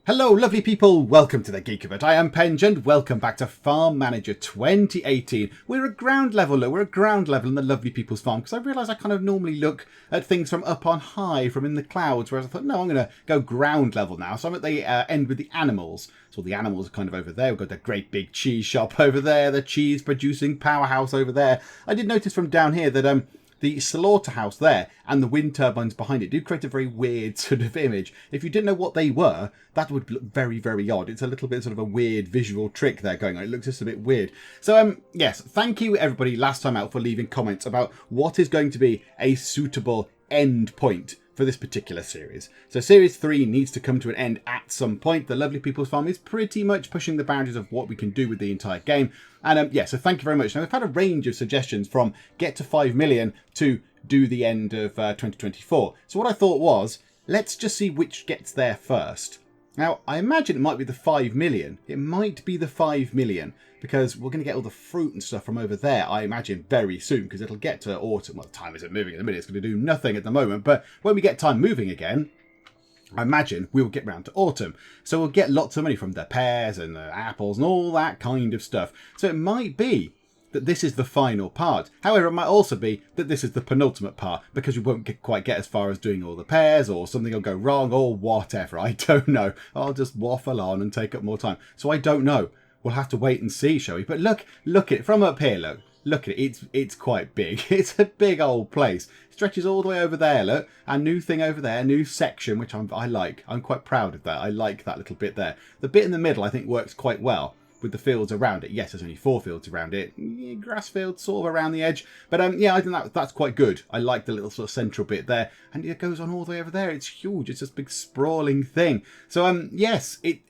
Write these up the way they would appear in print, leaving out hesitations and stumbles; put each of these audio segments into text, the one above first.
Hello lovely people, welcome to the Geek of It. I am Penge and welcome back to Farm Manager 2018. We're at ground level in the lovely people's farm because I realise I kind of normally look at things from up on high, from in the clouds, whereas I thought, no, I'm going to go ground level now. So I'm at the end with the animals. So the animals are kind of over there. We've got the great big cheese shop over there, the cheese producing powerhouse over there. I did notice from down here that the slaughterhouse there and the wind turbines behind it do create a very weird sort of image. If you didn't know what they were, that would look very, very odd. It's a little bit sort of a weird visual trick there going on. It looks just a bit weird. So, yes, thank you everybody last time out for leaving comments about what is going to be a suitable end point for this particular series. So series 3 needs to come to an end at some point. The Lovely People's Farm is pretty much pushing the boundaries of what we can do with the entire game. And yeah, so thank you very much. Now we've had a range of suggestions from get to 5 million to do the end of 2024. So what I thought was, let's just see which gets there first. Now, I imagine it might be the 5 million. It might be the 5 million because we're going to get all the fruit and stuff from over there, I imagine, very soon because it'll get to autumn. Well, time isn't moving at the minute. It's going to do nothing at the moment. But when we get time moving again, I imagine we will get round to autumn. So we'll get lots of money from the pears and the apples and all that kind of stuff. So it might be that this is the final part. However, it might also be that this is the penultimate part because we won't quite get as far as doing all the pears, or something will go wrong, or whatever. I don't know. I'll just waffle on and take up more time. So I don't know. We'll have to wait and see, shall we? But look at it from up here. Look at it. It's quite big. It's a big old place. It stretches all the way over there. Look, a new thing over there, new section, which I like. I'm quite proud of that. I like that little bit there. The bit in the middle, I think, works quite well with the fields around it. Yes, there's only 4 fields around it. Grass fields sort of around the edge. But yeah, I think that's quite good. I like the little sort of central bit there. And it goes on all the way over there. It's huge. It's just a big sprawling thing. So yes, I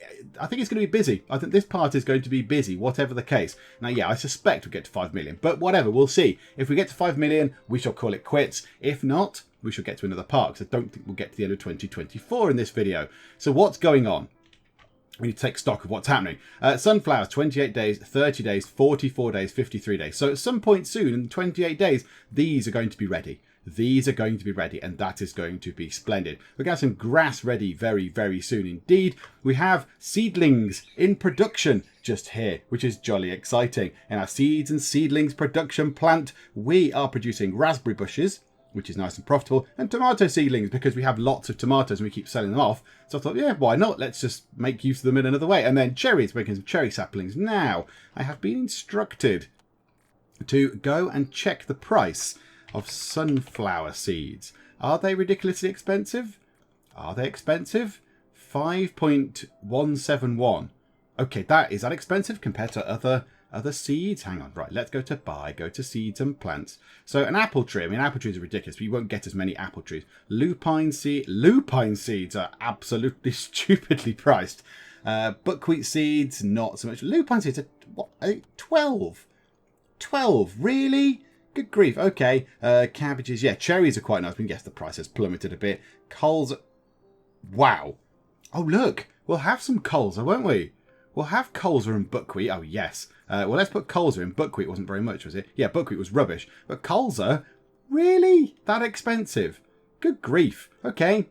think it's going to be busy. I think this part is going to be busy, whatever the case. Now, yeah, I suspect we'll get to 5 million. But whatever, we'll see. If we get to 5 million, we shall call it quits. If not, we shall get to another part. Because I don't think we'll get to the end of 2024 in this video. So what's going on? We need to take stock of what's happening. Sunflowers, 28 days, 30 days, 44 days, 53 days. So at some point soon, in 28 days, these are going to be ready. These are going to be ready, and that is going to be splendid. We're going to have some grass ready very, very soon indeed. We have seedlings in production just here, which is jolly exciting. In our seeds and seedlings production plant, we are producing raspberry bushes, which is nice and profitable, and tomato seedlings because we have lots of tomatoes and we keep selling them off. So I thought, yeah, why not? Let's just make use of them in another way. And then cherries, making some cherry saplings. Now, I have been instructed to go and check the price of sunflower seeds. Are they ridiculously expensive? Are they expensive? 5.171. Okay, that is that expensive compared to other seeds? Hang on, right, let's go to buy, go to seeds and plants. So an apple tree, I mean, apple trees are ridiculous, but you won't get as many apple trees. Lupine seeds are absolutely stupidly priced. Buckwheat seeds, not so much. Lupine seeds are, what, 12? 12, really? Good grief, okay. Cabbages, yeah, cherries are quite nice, but yes, the price has plummeted a bit. Coles, wow. Oh, look, we'll have some colza, won't we? We'll have colza and buckwheat. Oh, yes. Well, let's put colza in. Buckwheat wasn't very much, was it? Yeah, buckwheat was rubbish. But colza? Really? That expensive? Good grief. Okay.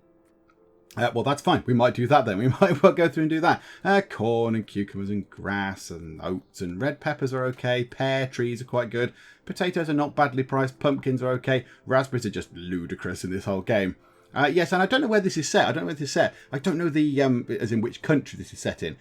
Well, that's fine. We might do that then. We might well go through and do that. Corn and cucumbers and grass and oats and red peppers are okay. Pear trees are quite good. Potatoes are not badly priced. Pumpkins are okay. Raspberries are just ludicrous in this whole game. Yes, and I don't know where this is set. I don't know the, as in which country this is set in.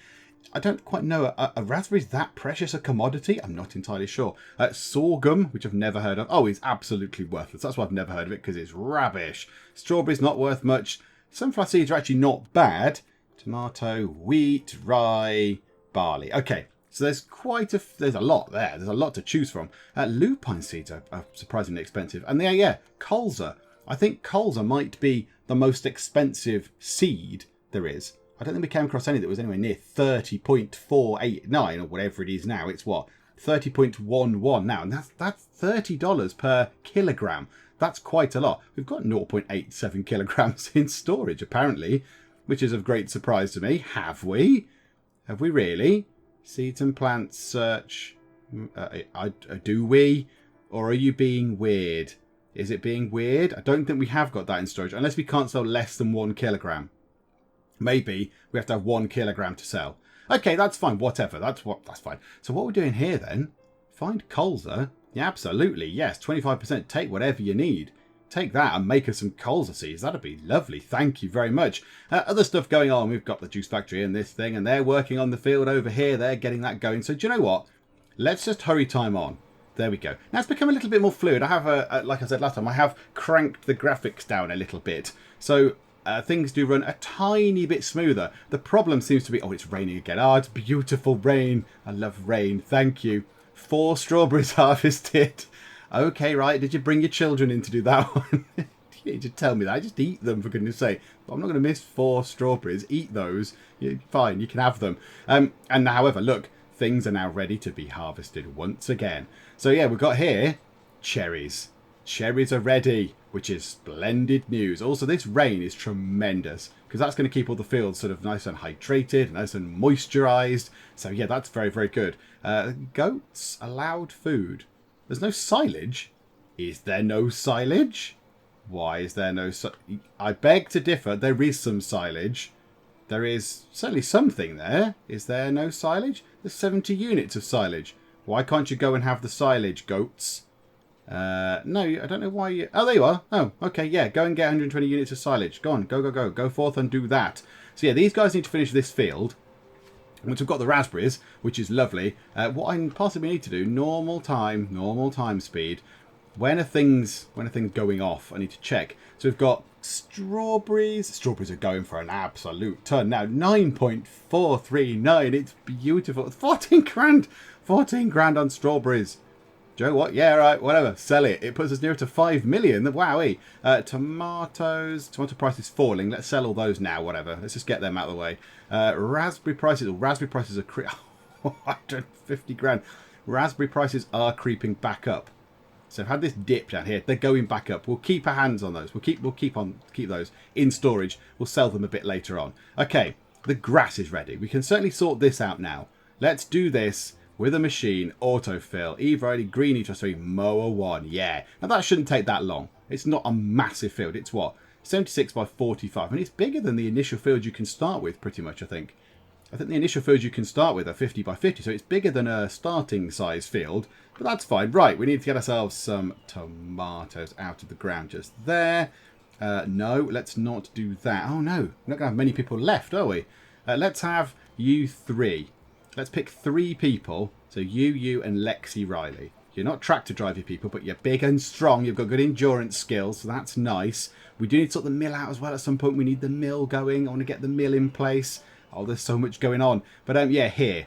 I don't quite know. A raspberry is that precious a commodity? I'm not entirely sure. Sorghum, which I've never heard of. Oh, it's absolutely worthless. That's why I've never heard of it, because it's rubbish. Strawberries, not worth much. Sunflower seeds are actually not bad. Tomato, wheat, rye, barley. Okay, so there's a lot there. There's a lot to choose from. Lupine seeds are surprisingly expensive. And yeah, colza. I think colza might be the most expensive seed there is. I don't think we came across any that was anywhere near 30.489 or whatever it is now. It's what? 30.11 now. And that's $30 per kilogram. That's quite a lot. We've got 0.87 kilograms in storage, apparently, which is of great surprise to me. Have we? Have we really? Seeds and plants search. Do we? Or are you being weird? Is it being weird? I don't think we have got that in storage, unless we can't sell less than 1 kilogram. Maybe we have to have 1 kilogram to sell. Okay, that's fine. Whatever. That's fine. So what we're doing here then? Find colza. Yeah, absolutely. Yes, 25%. Take whatever you need. Take that and make us some colza seeds. That'd be lovely. Thank you very much. Other stuff going on. We've got the juice factory and this thing, and they're working on the field over here. They're getting that going. So do you know what? Let's just hurry time on. There we go. Now it's become a little bit more fluid. I have, like I said last time, I have cranked the graphics down a little bit. So things do run a tiny bit smoother. The problem seems to be, oh, it's raining again. Oh, it's beautiful rain. I love rain. Thank you. 4 strawberries harvested. Okay, right. Did you bring your children in to do that one? You need to tell me that. Just eat them, for goodness sake. I'm not going to miss 4 strawberries. Eat those. Fine, you can have them. And however, look, things are now ready to be harvested once again. So yeah, we've got here cherries. Cherries are ready, which is splendid news. Also, this rain is tremendous because that's going to keep all the fields sort of nice and hydrated, nice and moisturised. So yeah, that's very, very good. Goats allowed food. There's no silage. Is there no silage? Why is there no silage? I beg to differ. There is some silage. There is certainly something there. Is there no silage? There's 70 units of silage. Why can't you go and have the silage, goats? No, I don't know why you... Oh, there you are. Oh, okay, yeah. Go and get 120 units of silage. Go on, go, go, go. Go forth and do that. So yeah, these guys need to finish this field. Once we've got the raspberries, which is lovely, what I possibly need to do, normal time speed. When are things going off? I need to check. So we've got strawberries. Strawberries are going for an absolute ton now. 9.439. It's beautiful. 14 grand. 14 grand on strawberries. Joe, what? Yeah, right, whatever. Sell it. It puts us nearer to 5 million. Wowee. Tomatoes. Tomato prices falling. Let's sell all those now, whatever. Let's just get them out of the way. Raspberry prices. Raspberry prices are 150 grand. Raspberry prices are creeping back up. So I've had this dip down here. They're going back up. We'll keep our hands on those. We'll keep those in storage. We'll sell them a bit later on. Okay, the grass is ready. We can certainly sort this out now. Let's do this with a machine, autofill, E-variety, green, E-trust, mower 1. Yeah. Now that shouldn't take that long. It's not a massive field. It's what? 76 by 45. And it's bigger than the initial field you can start with, pretty much, I think. I think the initial fields you can start with are 50 by 50. So it's bigger than a starting size field. But that's fine. Right, we need to get ourselves some tomatoes out of the ground just there. No, let's not do that. Oh, no. We're not going to have many people left, are we? Let's have you 3. Let's pick 3 people. So you, and Lexi Riley. You're not tractor driver people, but you're big and strong. You've got good endurance skills, so that's nice. We do need to sort the mill out as well at some point. We need the mill going. I want to get the mill in place. Oh, there's so much going on. But yeah, here.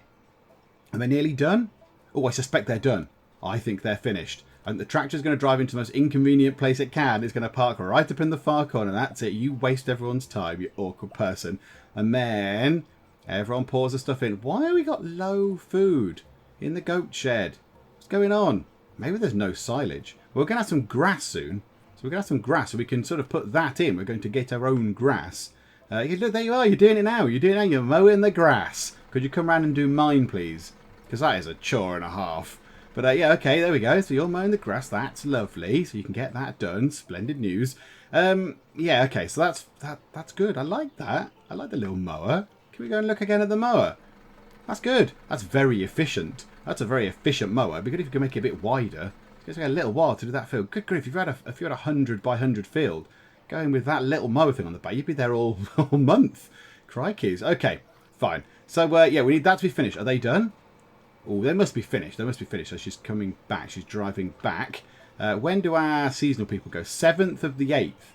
Are they nearly done? Oh, I suspect they're done. I think they're finished. And the tractor's going to drive into the most inconvenient place it can. It's going to park right up in the far corner. That's it. You waste everyone's time, you awkward person. And then everyone pours the stuff in. Why have we got low food in the goat shed? What's going on? Maybe there's no silage. We're going to have some grass soon. So we're going to have some grass. So we can sort of put that in. We're going to get our own grass. Look, there you are. You're doing it now. You're doing it now. You're mowing the grass. Could you come around and do mine, please? Because that is a chore and a half. But yeah, okay, there we go. So you're mowing the grass. That's lovely. So you can get that done. Splendid news. Yeah, okay. So that's good. I like that. I like the little mower. Can we go and look again at the mower? That's good. That's very efficient. That's a very efficient mower. It'd be good if you could make it a bit wider. It's going to take a little while to do that field. Good grief. If you had a 100 by 100 field, going with that little mower thing on the back, you'd be there all month. Crikeys. Okay, fine. So yeah, we need that to be finished. Are they done? Oh, they must be finished. They must be finished. So she's coming back. She's driving back. When do our seasonal people go? 7th of the 8th.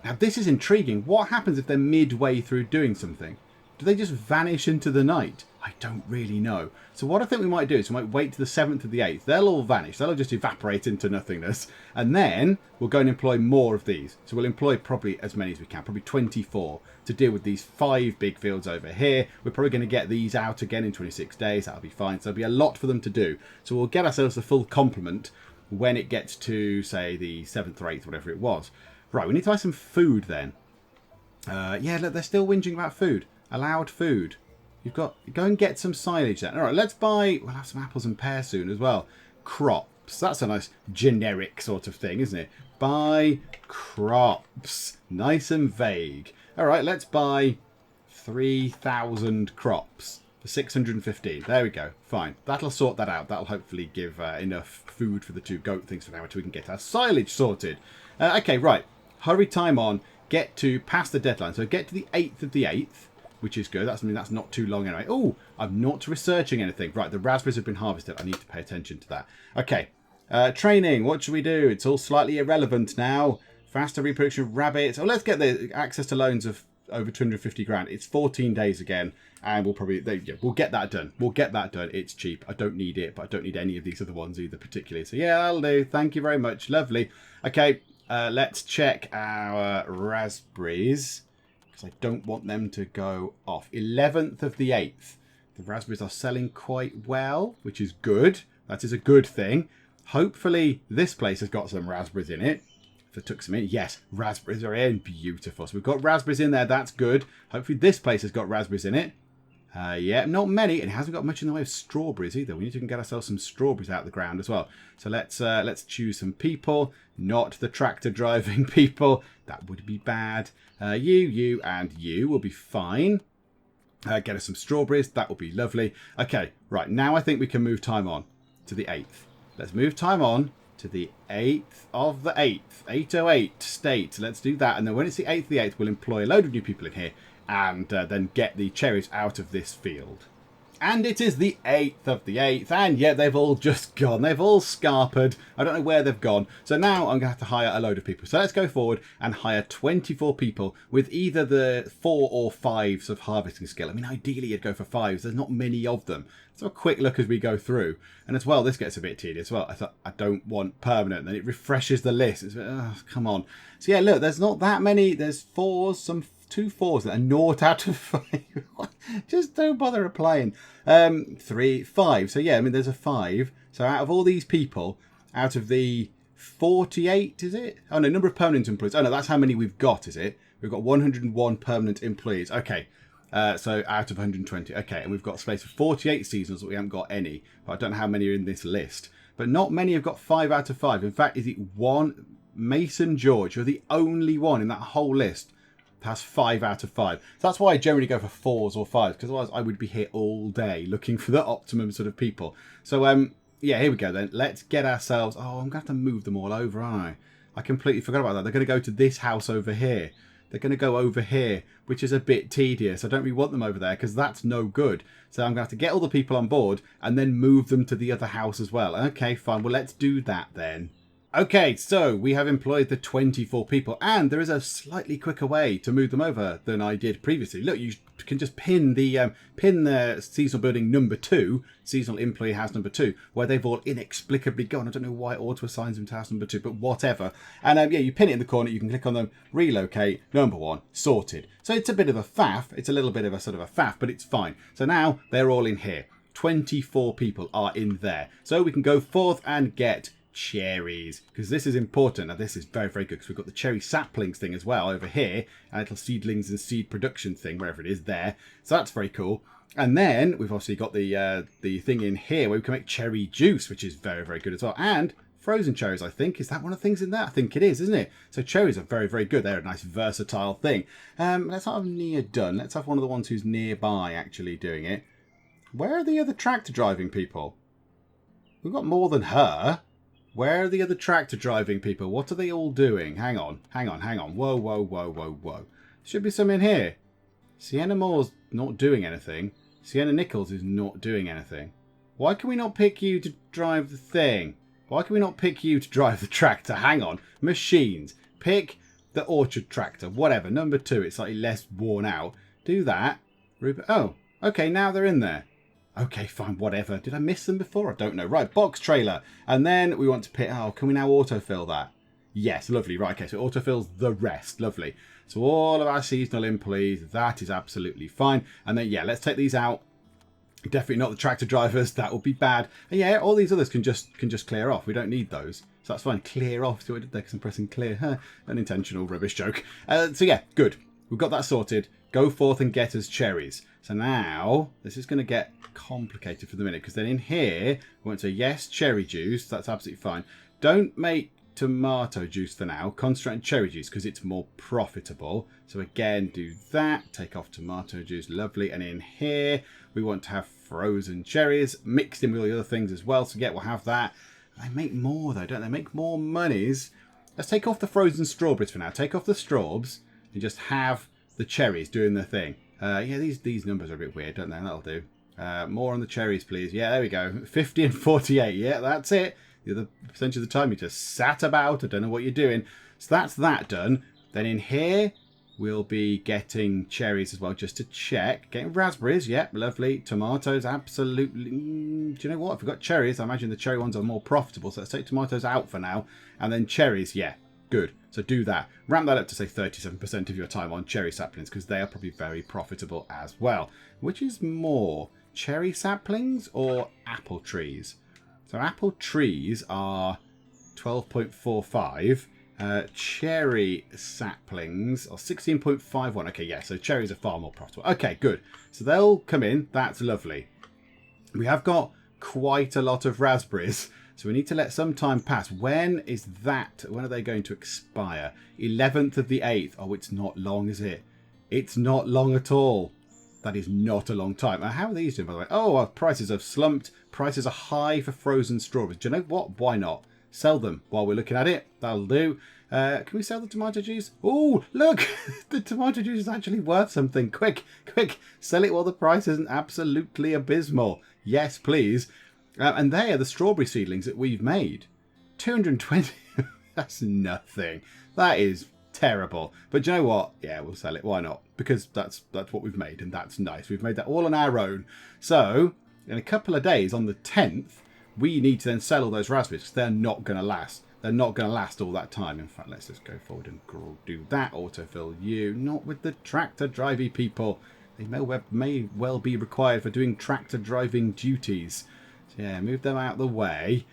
Now, this is intriguing. What happens if they're midway through doing something? Do they just vanish into the night? I don't really know. So what I think we might do is we might wait to the 7th of the 8th. They'll all vanish. They'll all just evaporate into nothingness. And then we'll go and employ more of these. So we'll employ probably as many as we can. Probably 24 to deal with these 5 big fields over here. We're probably going to get these out again in 26 days. That'll be fine. So there'll be a lot for them to do. So we'll get ourselves the full complement when it gets to, say, the 7th or 8th, whatever it was. Right, we need to buy some food then. Yeah, look, they're still whinging about food. Allowed food. You've got... Go and get some silage then. All right, let's buy... We'll have some apples and pears soon as well. Crops. That's a nice generic sort of thing, isn't it? Buy crops. Nice and vague. All right, let's buy 3,000 crops for 615. There we go. Fine. That'll sort that out. That'll hopefully give enough food for the 2 goat things for now until we can get our silage sorted. Okay, right. Hurry time on. Get to past the deadline. So get to the 8th of the 8th, which is good. That's not too long anyway. Oh, I'm not researching anything. Right, the raspberries have been harvested. I need to pay attention to that. Okay. Training. What should we do? It's all slightly irrelevant now. Faster reproduction of rabbits. Oh, let's get the access to loans of over 250 grand. It's 14 days again, and we'll get that done. We'll get that done. It's cheap. I don't need it, but I don't need any of these other ones either particularly. So yeah, that'll do. Thank you very much. Lovely. Okay, let's check our raspberries because I don't want them to go off. 11th of the 8th. The raspberries are selling quite well, which is good. That is a good thing. Hopefully this place has got some raspberries in it. If I took some in, yes, raspberries are in. Beautiful. So we've got raspberries in there. That's good. Hopefully this place has got raspberries in it. Yeah, not many. And it hasn't got much in the way of strawberries either. We need to get ourselves some strawberries out of the ground as well. So let's choose some people, not the tractor driving people. That would be bad. You, and you will be fine. Get us some strawberries. That will be lovely. Okay, right. Now I think we can move time on to the 8th. Let's move time on to the 8th of the 8th, 808 state. Let's do that. And then when it's the 8th of the 8th, we'll employ a load of new people in here and then get the cherries out of this field. And it is the 8th of the 8th. And yeah, they've all just gone. They've all scarpered. I don't know where they've gone. So now I'm going to have to hire a load of people. So let's go forward and hire 24 people with either the 4 or 5s of harvesting skill. I mean, ideally you'd go for 5s. There's not many of them. So a quick look as we go through. And as well, this gets a bit tedious as well. I thought I don't want permanent. And then it refreshes the list. It's come on. So yeah, look, there's not that many. There's 4s, some 2 4s that are 0 out of 5. Just don't bother applying. 3, 5. So yeah, I mean, there's a 5. So out of all these people, out of the 48, is it? Oh no, number of permanent employees. Oh no, that's how many we've got, is it? We've got 101 permanent employees. Okay. So out of 120. Okay, and we've got space for 48 seasonals, but we haven't got any. But I don't know how many are in this list. But not many have got 5 out of 5. In fact, is it one? Mason George, you're the only one in that whole list that has 5 out of 5. So that's why I generally go for 4s or 5s, because otherwise I would be here all day looking for the optimum sort of people. So yeah, here we go then. Let's get ourselves... Oh, I'm going to have to move them all over, aren't I? I completely forgot about that. They're going to go to this house over here. They're going to go over here, which is a bit tedious. I don't really want them over there because that's no good. So I'm going to have to get all the people on board and then move them to the other house as well. Okay, fine. Well, let's do that then. Okay, so we have employed the 24 people, and there is a slightly quicker way to move them over than I did previously. Look, you can just pin the seasonal building number 2, seasonal employee house number 2, where they've all inexplicably gone. I don't know why it auto assigns them to house number 2, but whatever. And yeah, you pin it in the corner, you can click on them, relocate, number 1, sorted. So it's a bit of a faff. It's a little bit of a sort of a faff, but it's fine. So now they're all in here. 24 people are in there. So we can go forth and get cherries, because this is important. Now this is very, very good because we've got the cherry saplings thing as well over here, and little seedlings and seed production thing, wherever it is there. So that's very cool. And then we've obviously got the thing in here where we can make cherry juice, which is very, very good as well. And frozen cherries, I think. Is that one of the things in there? I think it is, isn't it? So cherries are very, very good. They're a nice versatile thing. Let's have near done. Let's have one of the ones who's nearby actually doing it. Where are the other tractor driving people? We've got more than her. Where are the other tractor driving people? What are they all doing? Hang on. Whoa, whoa, whoa, whoa, whoa. Should be some in here. Sienna Moore's not doing anything. Sienna Nichols is not doing anything. Why can we not pick you to drive the thing? Why can we not pick you to drive the tractor? Hang on. Machines. Pick the orchard tractor. Whatever. Number 2. It's slightly less worn out. Do that. Oh, okay. Now they're in there. Okay, fine, whatever. Did I miss them before? I don't know. Right, box trailer. And then we want to pick... Oh, can we now autofill that? Yes, lovely. Right, okay, so autofills the rest. Lovely. So all of our seasonal employees, that is absolutely fine. And then, yeah, let's take these out. Definitely not the tractor drivers. That would be bad. And yeah, all these others can just clear off. We don't need those. So that's fine. Clear off. See what I did there because I'm pressing clear. Unintentional rubbish joke. So yeah, good. We've got that sorted. Go forth and get us cherries. So now, this is going to get complicated for the minute, because then in here, we want to, yes, cherry juice. That's absolutely fine. Don't make tomato juice for now. Concentrate on cherry juice because it's more profitable. So again, do that. Take off tomato juice. Lovely. And in here, we want to have frozen cherries mixed in with all the other things as well. So yeah, we'll have that. They make more though, don't they? Make more monies. Let's take off the frozen strawberries for now. Take off the straws and just have the cherries doing the thing. Yeah, these numbers are a bit weird, don't they? That'll do. More on the cherries, please. Yeah, there we go. 50 and 48. Yeah, that's it. The other percentage of the time you just sat about. I don't know what you're doing. So that's that done. Then in here, we'll be getting cherries as well, just to check. Getting raspberries. Yep, lovely. Tomatoes, absolutely. Do you know what? If we've got cherries, I imagine the cherry ones are more profitable. So let's take tomatoes out for now. And then cherries, yeah, good. So do that. Ramp that up to, say, 37% of your time on cherry saplings, because they are probably very profitable as well. Which is more, cherry saplings or apple trees? So apple trees are 12.45. Cherry saplings are 16.51. Okay, yeah, so cherries are far more profitable. Okay, good. So they'll come in. That's lovely. We have got quite a lot of raspberries. So we need to let some time pass. When is that? When are they going to expire? 11th of the 8th. Oh, it's not long, is it? It's not long at all. That is not a long time. Now, how are these doing, by the way? Oh, our prices have slumped. Prices are high for frozen strawberries. Do you know what? Why not? Sell them while we're looking at it. That'll do. Can we sell the tomato juice? Oh, look! The tomato juice is actually worth something. Quick, quick. Sell it while the price isn't absolutely abysmal. Yes, please. And they are the strawberry seedlings that we've made. 220. That's nothing. That is terrible. But do you know what? Yeah, we'll sell it. Why not? Because that's what we've made, and that's nice. We've made that all on our own. So, in a couple of days, on the 10th, we need to then sell all those raspberries because they're not going to last. They're not going to last all that time. In fact, let's just go forward and do that. Autofill you. Not with the tractor driving people. They may well be required for doing tractor driving duties. So yeah, move them out of the way.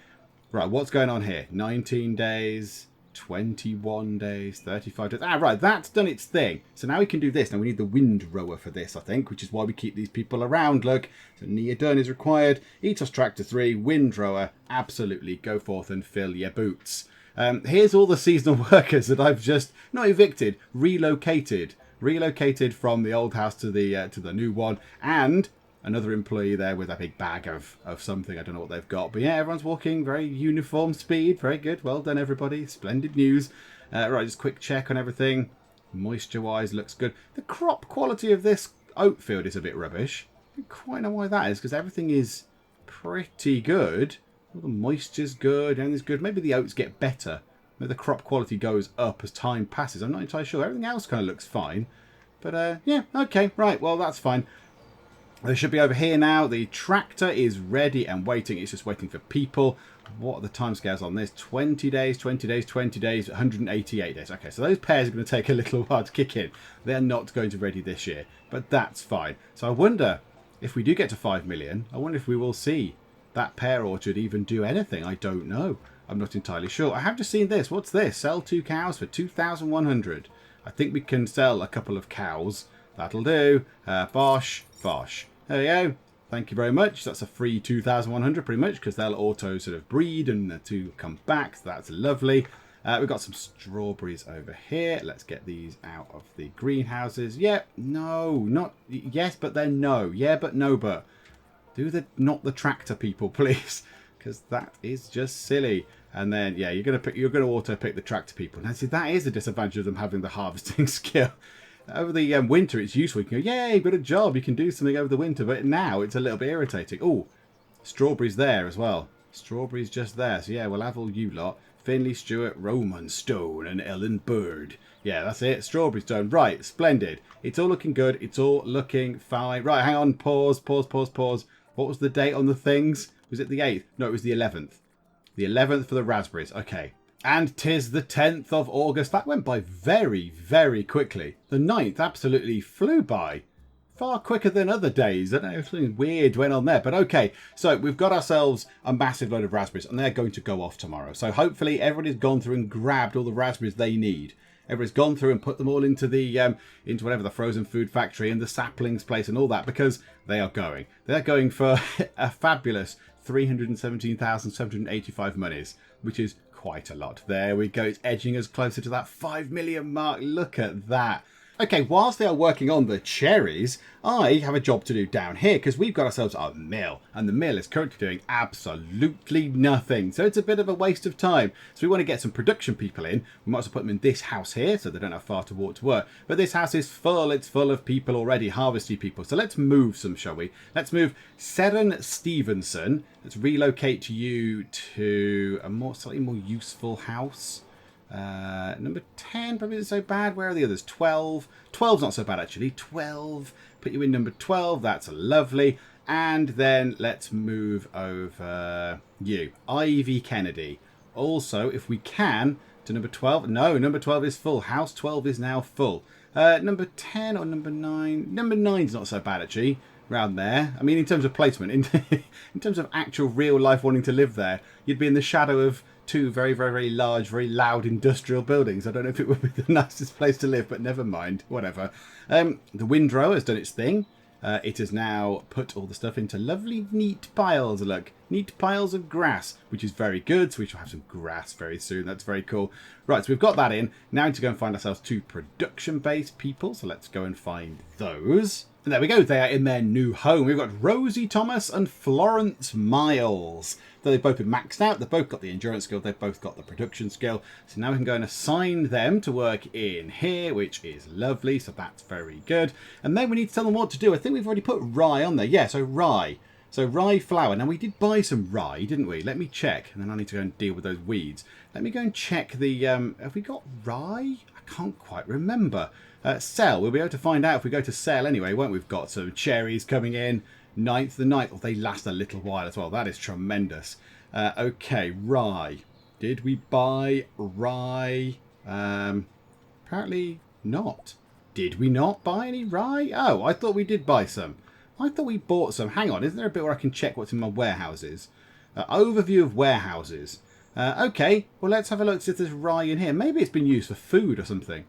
Right, what's going on here? 19 days, 21 days, 35 days. Ah, right, that's done its thing. So now we can do this. Now we need the windrower for this, I think, which is why we keep these people around. Look, so near-done is required. Etos Tractor 3, windrower, absolutely. Go forth and fill your boots. Here's all the seasonal workers that I've just, not evicted, relocated. Relocated from the old house to the new one. And another employee there with a big bag of something. I don't know what they've got. But yeah, everyone's walking very uniform speed. Very good. Well done, everybody. Splendid news. Right, just quick check on everything. Moisture-wise, looks good. The crop quality of this oat field is a bit rubbish. I don't quite know why that is, because everything is pretty good. All the moisture's good. Everything's good. Maybe the oats get better. Maybe the crop quality goes up as time passes. I'm not entirely sure. Everything else kind of looks fine. But yeah, okay. Right, well, that's fine. They should be over here now. The tractor is ready and waiting. It's just waiting for people. What are the timescales on this? 20 days, 20 days, 20 days, 188 days. Okay, so those pairs are going to take a little while to kick in. They're not going to ready this year, but that's fine. So I wonder if we do get to 5 million, I wonder if we will see that pear orchard even do anything. I don't know. I'm not entirely sure. I have just seen this. What's this? Sell 2 cows for 2,100. I think we can sell a couple of cows. That'll do. Bosh. Bosh. There we go. Thank you very much. That's a free 2,100 pretty much because they'll auto sort of breed and the two come back. So that's lovely. We've got some strawberries over here. Let's get these out of the greenhouses. Yep. No. Not. Yes, but then no. Yeah, but no, but. Not the tractor people, please. Because that is just silly. And then, yeah, you're gonna auto pick the tractor people. Now, see, that is a disadvantage of them having the harvesting skill. Over the winter, it's useful. You can go, yay, you've got a job. You can do something over the winter. But now it's a little bit irritating. Oh, strawberries there as well. Strawberries just there. So, yeah, we'll have all you lot. Finley, Stewart, Roman Stone, and Ellen Bird. Yeah, that's it. Strawberry Stone. Right, splendid. It's all looking good. It's all looking fine. Right, hang on. Pause. What was the date on the things? Was it the 8th? No, it was the 11th. The 11th for the raspberries. Okay. And 'tis the 10th of August. That went by very, very quickly. The 9th absolutely flew by. Far quicker than other days. I don't know if something weird went on there. But okay, so we've got ourselves a massive load of raspberries. And they're going to go off tomorrow. So hopefully everybody's gone through and grabbed all the raspberries they need. Everybody's gone through and put them all into the into whatever, the frozen food factory and the saplings place and all that. Because they are going. They're going for a fabulous 317,785 monies. Which is quite a lot. There we go. It's edging us closer to that 5 million mark. Look at that. Okay, whilst they are working on the cherries, I have a job to do down here because we've got ourselves a mill, and the mill is currently doing absolutely nothing. So it's a bit of a waste of time. So we want to get some production people in. We might as well put them in this house here so they don't have far to walk to work. But this house is full. It's full of people already, harvesting people. So let's move some, shall we? Let's move Seren Stevenson. Let's relocate you to a slightly more useful house. Number 10 probably isn't so bad. Where are the others? 12. 12's not so bad actually. 12. Put you in number 12. That's lovely. And then let's move over you. Ivy Kennedy. Also, if we can, to number 12. No, number 12 is full. House 12 is now full. Number 10 or number 9? Number 9's not so bad actually. Around there. I mean, in terms of placement, in terms of actual real life wanting to live there, you'd be in the shadow of two very, very, very large, very loud industrial buildings. I don't know if it would be the nicest place to live, but never mind. Whatever. The windrow has done its thing. It has now put all the stuff into lovely, neat piles. Look, neat piles of grass, which is very good. So we shall have some grass very soon. That's very cool. Right, so we've got that in. Now we need to go and find ourselves 2 production-based people. So let's go and find those. And there we go. They are in their new home. We've got Rosie Thomas and Florence Miles. So they've both been maxed out. They've both got the endurance skill. They've both got the production skill. So now we can go and assign them to work in here, which is lovely. So that's very good. And then we need to tell them what to do. I think we've already put rye on there. Yeah, so rye. So rye flour. Now we did buy some rye, didn't we? Let me check. And then I need to go and deal with those weeds. Let me go and check the... have we got rye? I can't quite remember. Sell. We'll be able to find out if we go to sell anyway, won't we? We've got some cherries coming in. 9th the 9th. Oh, they last a little while as well. That is tremendous. Okay, rye. Did we buy rye? Apparently not. Did we not buy any rye? Oh, I thought we did buy some. I thought we bought some. Hang on, isn't there a bit where I can check what's in my warehouses? Overview of warehouses. Okay, well let's have a look see if there's rye in here. Maybe it's been used for food or something.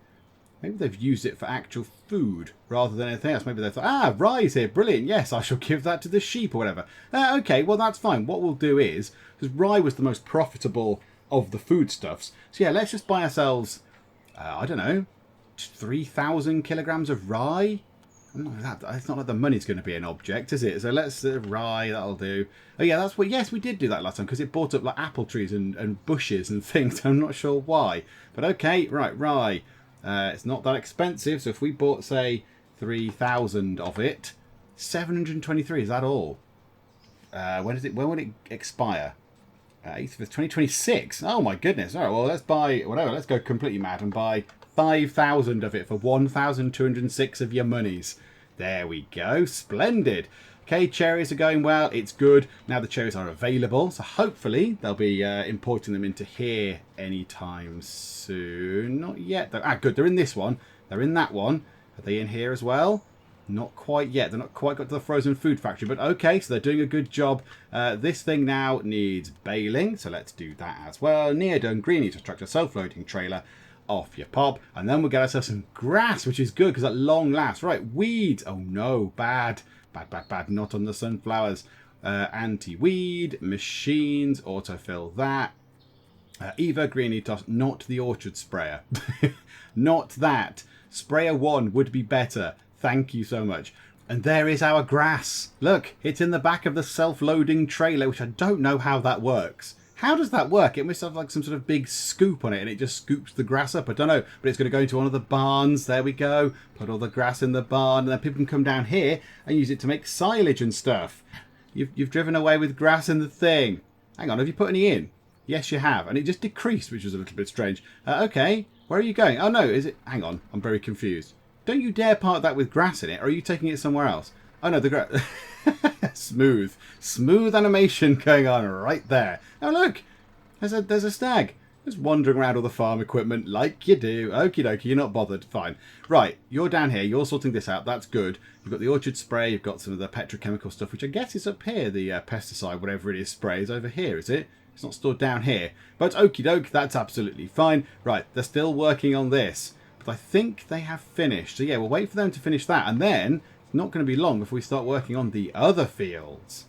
Maybe they've used it for actual food rather than anything else. Maybe they thought, rye's here, brilliant. Yes, I shall give that to the sheep or whatever. Okay, well, that's fine. What we'll do is, because rye was the most profitable of the foodstuffs. So, yeah, let's just buy ourselves, I don't know, 3,000 kilograms of rye. It's not like the money's going to be an object, is it? So let's, rye, that'll do. Oh, yeah, that's what, yes, we did do that last time because it brought up like apple trees and bushes and things. I'm not sure why. But okay, right, rye. It's not that expensive, so if we bought, say, 3,000 of it, 723, is that all? When would it expire? 8th of 2026. Oh my goodness. All right, well, let's buy, whatever, let's go completely mad and buy 5,000 of it for 1,206 of your monies. There we go. Splendid. Okay, cherries are going well. It's good. Now the cherries are available, so hopefully they'll be importing them into here anytime soon. Not yet, though. Good. They're in this one. They're in that one. Are they in here as well? Not quite yet. They're not quite got to the frozen food factory, but okay, so they're doing a good job. This thing now needs baling, so let's do that as well. Neodone green infrastructure, self-loading trailer. Off your pop. And then we'll get ourselves some grass, which is good because at long last. Right, weeds. Oh no, bad. Bad. Not on the sunflowers. Anti-weed, machines, autofill that. Eva Greenitos, not the orchard sprayer. Not that. Sprayer 1 would be better. Thank you so much. And there is our grass. Look, it's in the back of the self-loading trailer, which I don't know how that works. How does that work? It must have like some sort of big scoop on it and it just scoops the grass up. I don't know, but it's going to go into one of the barns. There we go. Put all the grass in the barn and then people can come down here and use it to make silage and stuff. You've driven away with grass in the thing. Hang on, have you put any in? Yes, you have. And it just decreased, which was a little bit strange. Okay, where are you going? Oh no, is it? Hang on, I'm very confused. Don't you dare park that with grass in it, or are you taking it somewhere else? Oh no, the grass. Smooth animation going on right there. Oh look, there's a stag just wandering around all the farm equipment like you do. Okie dokie, you're not bothered. Fine. Right, you're down here. You're sorting this out. That's good. You've got the orchard spray. You've got some of the petrochemical stuff, which I guess is up here. The pesticide, whatever it is, spray is over here, is it? It's not stored down here. But okie doke, that's absolutely fine. Right, they're still working on this. But I think they have finished. So yeah, we'll wait for them to finish that. And then it's not going to be long before we start working on the other fields.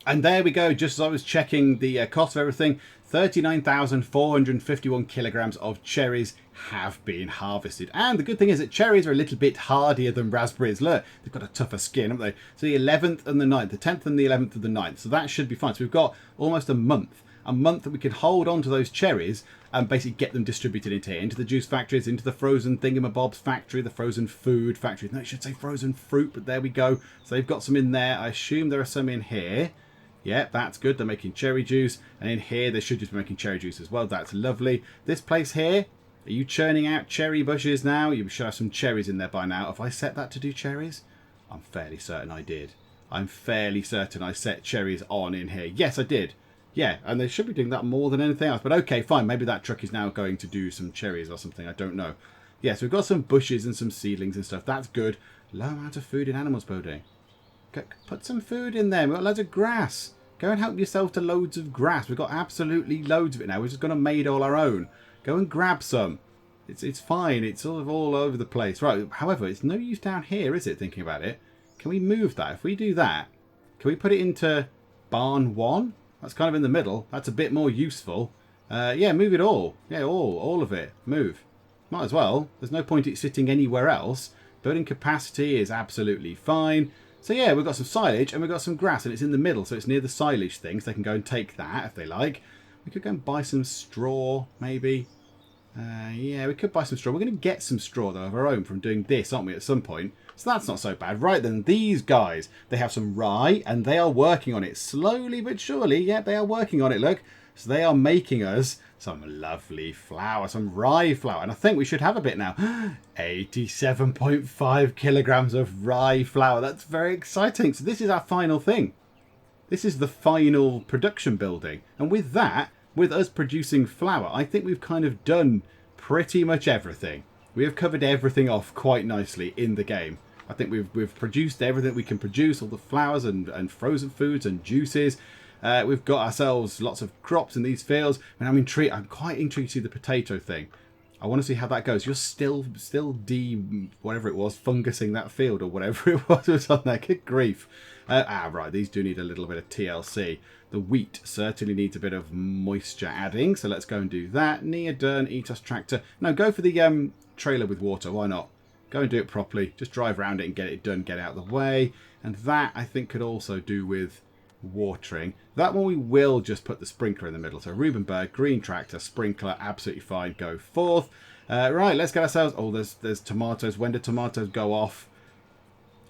And there we go, just as I was checking the cost of everything, 39,451 kilograms of cherries have been harvested. And the good thing is that cherries are a little bit hardier than raspberries. Look, they've got a tougher skin, haven't they? So the 11th and the 9th, the 10th and the 11th and the 9th. So that should be fine. So we've got almost a month that we can hold on to those cherries and basically get them distributed into here, into the juice factories, into the frozen thingamabobs factory, the frozen food factory. No, it should say frozen fruit, but there we go. So they've got some in there. I assume there are some in here. Yeah, that's good. They're making cherry juice. And in here, they should just be making cherry juice as well. That's lovely. This place here, are you churning out cherry bushes now? You should have some cherries in there by now. Have I set that to do cherries? I'm fairly certain I did. I'm fairly certain I set cherries on in here. Yes, I did. Yeah, and they should be doing that more than anything else. But okay, fine. Maybe that truck is now going to do some cherries or something. I don't know. Yeah, so we've got some bushes and some seedlings and stuff. That's good. Low amount of food in animals building. Put some food in there. We've got loads of grass. Go and help yourself to loads of grass. We've got absolutely loads of it now. We're just going to make all our own. Go and grab some. It's fine. It's sort of all over the place. Right, however, it's no use down here, is it, thinking about it? Can we move that? If we do that, can we put it into barn 1? That's kind of in the middle. That's a bit more useful. Yeah, move it all. Yeah, all of it. Move. Might as well. There's no point it sitting anywhere else. Building capacity is absolutely fine. So yeah, we've got some silage and we've got some grass and it's in the middle, so it's near the silage thing, so they can go and take that if they like. We could go and buy some straw, maybe. Yeah, we could buy some straw. We're going to get some straw, though, of our own from doing this, aren't we, at some point? So that's not so bad. Right then, these guys, they have some rye and they are working on it. Slowly but surely, yeah, they are working on it, look. So they are making us some lovely flour, some rye flour. And I think we should have a bit now. 87.5 kilograms of rye flour. That's very exciting. So this is our final thing. This is the final production building. And with that, with us producing flour, I think we've kind of done pretty much everything. We have covered everything off quite nicely in the game. I think we've produced everything we can produce, all the flours and frozen foods and juices. We've got ourselves lots of crops in these fields, and I'm quite intrigued to see the potato thing. I want to see how that goes. You're still whatever it was, fungusing that field or whatever it was on there. Good grief. Right, these do need a little bit of TLC. The wheat certainly needs a bit of moisture adding, so let's go and do that. Neodern, Etos tractor. No, go for the trailer with water. Why not? Go and do it properly. Just drive around it and get it done. Get out of the way. And that, I think, could also do with watering. That one we will just put the sprinkler in the middle. So Rubenberg, green tractor, sprinkler, absolutely fine. Go forth. Right, let's get ourselves... Oh, there's tomatoes. When do tomatoes go off?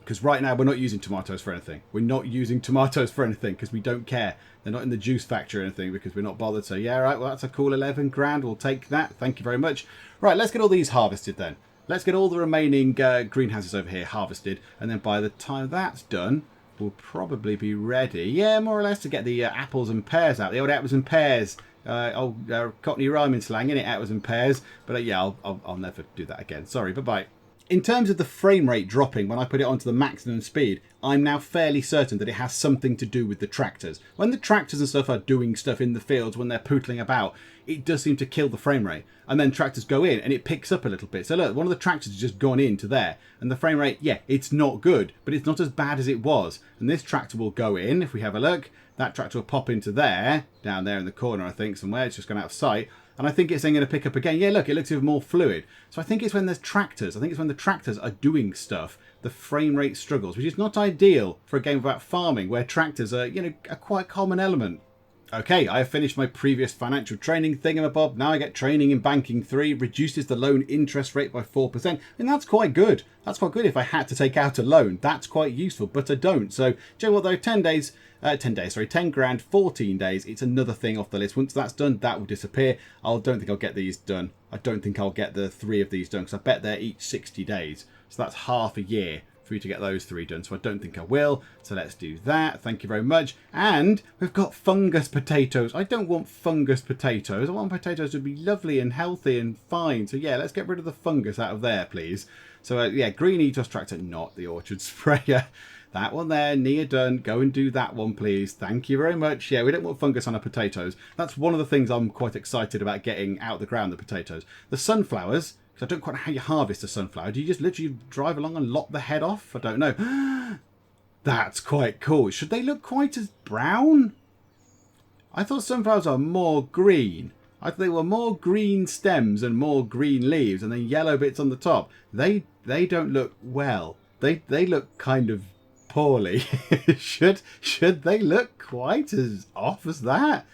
Because right now we're not using tomatoes for anything. We're not using tomatoes for anything because we don't care. They're not in the juice factory or anything because we're not bothered. So yeah, right, well, that's a cool 11 grand. We'll take that. Thank you very much. Right, let's get all these harvested then. Let's get all the remaining greenhouses over here harvested. And then by the time that's done, we'll probably be ready. Yeah, more or less to get the apples and pears out. The old apples and pears. Cockney rhyming slang, innit? Apples and pears. But yeah, I'll never do that again. Sorry, bye-bye. In terms of the frame rate dropping when I put it onto the maximum speed, I'm now fairly certain that it has something to do with the tractors. When the tractors and stuff are doing stuff in the fields, when they're pootling about, it does seem to kill the frame rate. And then tractors go in and it picks up a little bit. So look, one of the tractors has just gone into there. And the frame rate, yeah, it's not good, but it's not as bad as it was. And this tractor will go in, if we have a look. That tractor will pop into there, down there in the corner, I think, somewhere. It's just gone out of sight. And I think it's then going to pick up again. Yeah, look, it looks even more fluid. So I think it's when there's tractors. I think it's when the tractors are doing stuff, the frame rate struggles, which is not ideal for a game about farming where tractors are, a quite common element. Okay, I have finished my previous financial training thingamabob. Now I get training in banking 3, reduces the loan interest rate by 4%. And that's quite good. That's quite good if I had to take out a loan. That's quite useful, but I don't. So, do you know what though? 10 grand, 14 days. It's another thing off the list. Once that's done, that will disappear. I don't think I'll get these done. I don't think I'll get the 3 of these done because I bet they're each 60 days. So that's half a year for you to get those 3 done. So I don't think I will. So let's do that. Thank you very much. And we've got fungus potatoes. I don't want fungus potatoes. I want potatoes to be lovely and healthy and fine. So yeah, let's get rid of the fungus out of there, please. So yeah, green Etos tractor, not the orchard sprayer. That one there, near done. Go and do that one, please. Thank you very much. Yeah, we don't want fungus on our potatoes. That's one of the things I'm quite excited about getting out of the ground, the potatoes. The sunflowers, because I don't quite know how you harvest a sunflower. Do you just literally drive along and lop the head off? I don't know. That's quite cool. Should they look quite as brown? I thought sunflowers are more green. I thought they were more green stems and more green leaves and then yellow bits on the top. They don't look well. They look kind of poorly. should they look quite as off as that?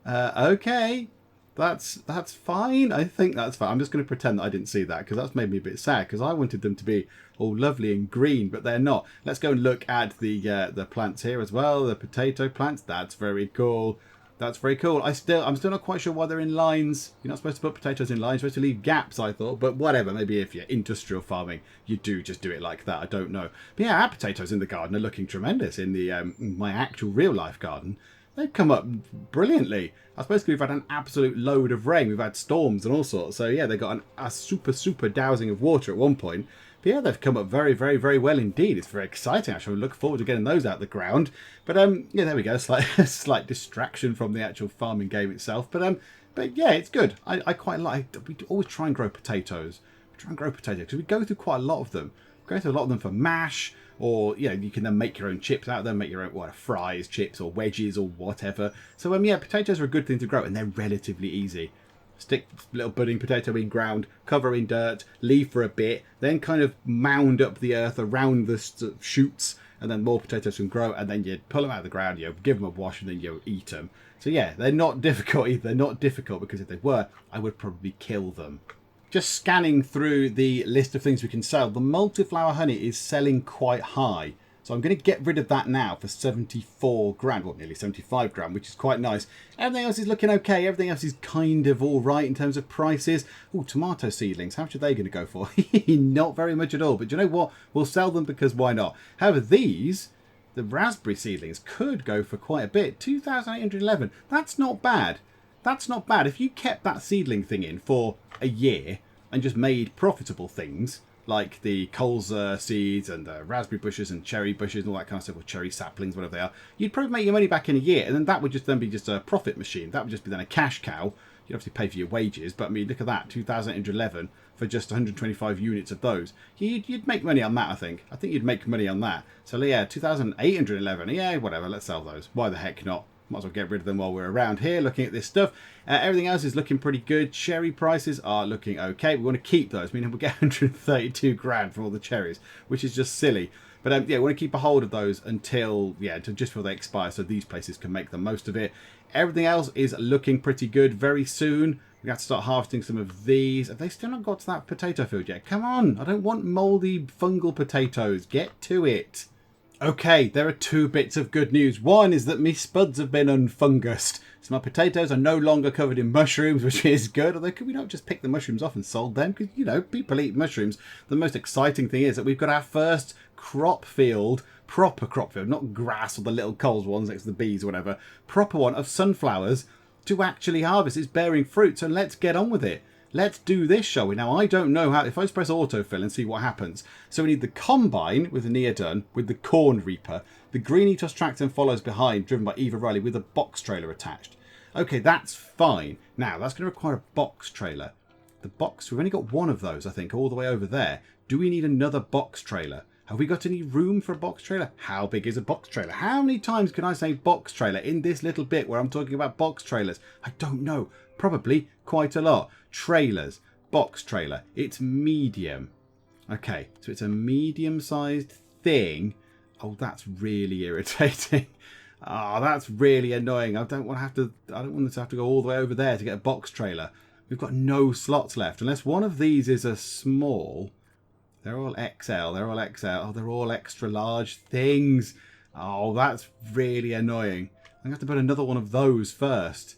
Okay. That's fine. I think that's fine. I'm just going to pretend that I didn't see that because that's made me a bit sad because I wanted them to be all lovely and green, but they're not. Let's go and look at the plants here as well. The potato plants. That's very cool. That's very cool. I'm still not quite sure why they're in lines. You're not supposed to put potatoes in lines. You're supposed to leave gaps, I thought. But whatever. Maybe if you're industrial farming, you do just do it like that. I don't know. But yeah, our potatoes in the garden are looking tremendous in the my actual real life garden. They've come up brilliantly. I suppose we've had an absolute load of rain. We've had storms and all sorts. So yeah, they got a super dousing of water at one point. But yeah, they've come up very well indeed. It's very exciting. Actually, we look forward to getting those out of the ground. But yeah, there we go. Slight distraction from the actual farming game itself. But yeah, it's good. I quite like. We always try and grow potatoes. We try and grow potatoes because we go through quite a lot of them. We go through a lot of them for mash. Or, you know, you can then make your own chips out of them, make your own fries, chips, or wedges, or whatever. So, yeah, potatoes are a good thing to grow, and they're relatively easy. Stick little budding potato in ground, cover in dirt, leave for a bit, then kind of mound up the earth around the shoots, and then more potatoes can grow, and then you pull them out of the ground, you give them a wash, and then you eat them. So, yeah, they're not difficult either. They're not difficult, because if they were, I would probably kill them. Just scanning through the list of things we can sell, the multi-flower honey is selling quite high. So I'm going to get rid of that now for 74 grand, well, nearly 75 grand, which is quite nice. Everything else is looking okay. Everything else is kind of all right in terms of prices. Oh, tomato seedlings. How much are they going to go for? Not very much at all. But do you know what? We'll sell them because why not? However, these, the raspberry seedlings, could go for quite a bit. 2,811. That's not bad. That's not bad. If you kept that seedling thing in for a year and just made profitable things like the colza seeds and the raspberry bushes and cherry bushes and all that kind of stuff, or cherry saplings, whatever they are, you'd probably make your money back in a year, and then that would just then be just a profit machine. That would just be then a cash cow. You'd obviously pay for your wages, but I mean, look at that, 2,811 for just 125 units of those. You'd make money on that, I think. I think you'd make money on that. So yeah, 2,811. Yeah, whatever. Let's sell those. Why the heck not? Might as well get rid of them while we're around here looking at this stuff. Everything else is looking pretty good. Cherry prices are looking okay. We want to keep those. I mean, we'll get 132 grand for all the cherries, which is just silly. But yeah, we want to keep a hold of those until just before they expire, so these places can make the most of it. Everything else is looking pretty good. Very soon, we have to start harvesting some of these. Have they still not got to that potato field yet? Come on, I don't want mouldy fungal potatoes. Get to it. Okay, there are two bits of good news. One is that my spuds have been unfungused. So my potatoes are no longer covered in mushrooms, which is good. Although, could we not just pick the mushrooms off and sold them? Because, you know, people eat mushrooms. The most exciting thing is that we've got our first crop field, proper crop field, not grass or the little coals ones next to the bees or whatever. Proper one of sunflowers to actually harvest. It's bearing fruit, so let's get on with it. Let's do this, shall we? Now, I don't know how... If I just press autofill and see what happens. So we need the combine with the near-done, with the corn reaper. The green Etos tractor follows behind, driven by Eva Riley, with a box trailer attached. Okay, that's fine. Now, that's going to require a box trailer. The box... We've only got one of those, I think, all the way over there. Do we need another box trailer? Have we got any room for a box trailer? How big is a box trailer? How many times can I say box trailer in this little bit where I'm talking about box trailers? I don't know. Probably quite a lot. Trailers. Box trailer. It's medium. Okay, so it's a medium-sized thing. Oh, that's really irritating. Oh, that's really annoying. I don't want to have to go all the way over there to get a box trailer. We've got no slots left. Unless one of these is a small... They're all XL. They're all XL. Oh, they're all extra large things. Oh, that's really annoying. I'm going to have to put another one of those first.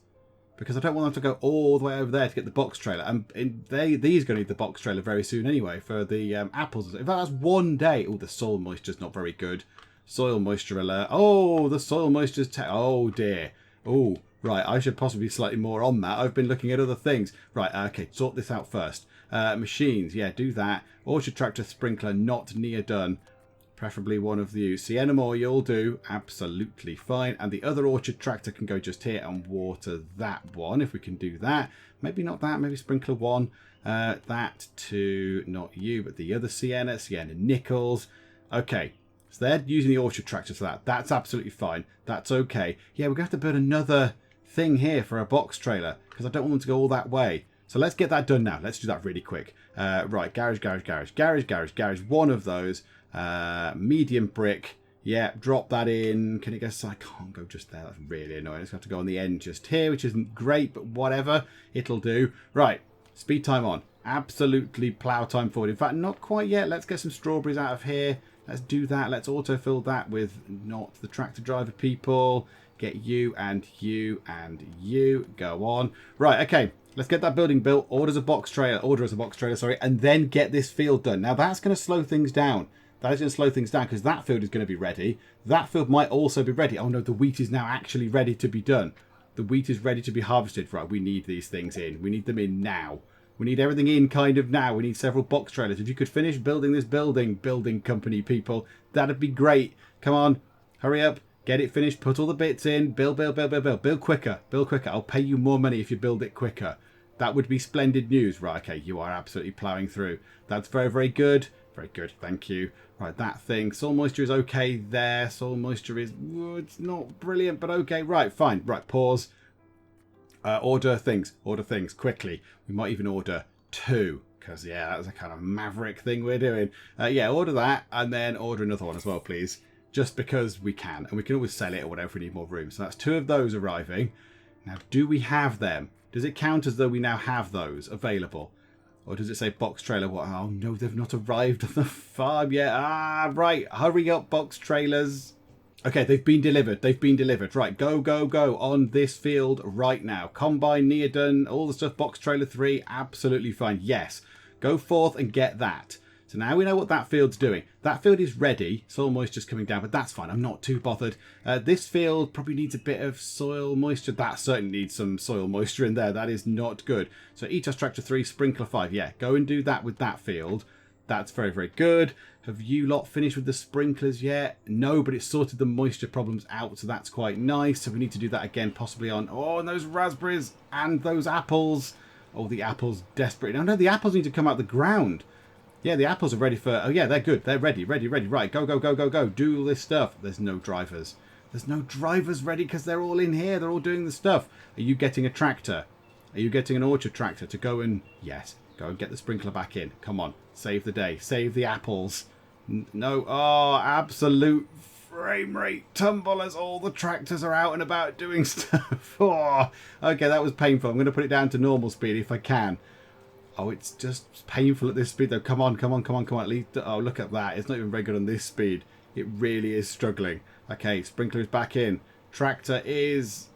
Because I don't want them to go all the way over there to get the box trailer. And these are going to need the box trailer very soon anyway for the apples. In fact, that's one day. Oh, the soil moisture's not very good. Soil moisture alert. Oh, the soil moisture's... Oh, dear. Oh, right. I should possibly be slightly more on that. I've been looking at other things. Right, okay. Sort this out first. Machines. Yeah, do that. Orchard tractor sprinkler, not near done. Preferably one of you. Sienna Moore, you'll do. Absolutely fine. And the other orchard tractor can go just here and water that one, if we can do that. Maybe not that. Maybe sprinkler one. That to not you, but the other Sienna. Sienna Nichols. Okay. So they're using the orchard tractor for that. That's absolutely fine. That's okay. Yeah, we're going to have to build another thing here for a box trailer because I don't want them to go all that way. So let's get that done now. Let's do that really quick. Right, garage. One of those. Medium brick. Yeah, drop that in. Can it go? I can't go just there. That's really annoying. It's got to go on the end just here, which isn't great, but whatever. It'll do. Right, speed time on. Absolutely plow time forward. In fact, not quite yet. Let's get some strawberries out of here. Let's do that. Let's autofill that with not the tractor driver people. Get you and you and you. Go on. Right, okay. Let's get that building built. Order as a box trailer, sorry, and then get this field done. Now, that's going to slow things down. That is going to slow things down because that field is going to be ready. That field might also be ready. Oh, no, the wheat is now actually ready to be done. The wheat is ready to be harvested. Right, we need these things in. We need them in now. We need everything in kind of now. We need several box trailers. If you could finish building this building company people, that'd be great. Come on, hurry up. Get it finished. Put all the bits in. Build. Build quicker. I'll pay you more money if you build it quicker. That would be splendid news. Right, okay, you are absolutely ploughing through. That's very, very good. Very good, thank you. Right, that thing. Soil moisture is okay there. Soil moisture is... it's not brilliant, but okay. Right, fine. Right, pause. Order things quickly. We might even order 2 because yeah, that's a kind of maverick thing we're doing. Yeah, order that and then order another one as well, please, just because we can, and we can always sell it or whatever if we need more room. So that's 2 of those arriving. Now, do we have them? Does it count as though we now have those available, or does it say box trailer? What? Oh no, they've not arrived on the farm yet. Ah, right, hurry up, box trailers. Okay, they've been delivered. Right, go on this field right now. Combine, Neodon, all the stuff, box trailer 3, absolutely fine. Yes, go forth and get that. So now we know what that field's doing. That field is ready. Soil moisture's coming down, but that's fine. I'm not too bothered. This field probably needs a bit of soil moisture. That certainly needs some soil moisture in there. That is not good. So ETOS Tractor 3, Sprinkler 5. Yeah, go and do that with that field. That's very, very good. Have you lot finished with the sprinklers yet? No, but it's sorted the moisture problems out, so that's quite nice. So we need to do that again, possibly on... oh, and those raspberries and those apples. Oh, the apples desperate. No, the apples need to come out the ground. Yeah, the apples are ready for... oh, yeah, they're good. They're ready. Right, go. Do all this stuff. There's no drivers. There's no drivers ready because they're all in here. They're all doing the stuff. Are you getting a tractor? Are you getting an orchard tractor to go and... yes, go and get the sprinkler back in. Come on. Save the day. Save the apples. No. Oh, absolute frame rate tumble as all the tractors are out and about doing stuff. Oh, okay, that was painful. I'm going to put it down to normal speed if I can. Oh, it's just painful at this speed, though. Come on. At least, oh, look at that. It's not even very good on this speed. It really is struggling. Okay, sprinkler is back in. Tractor is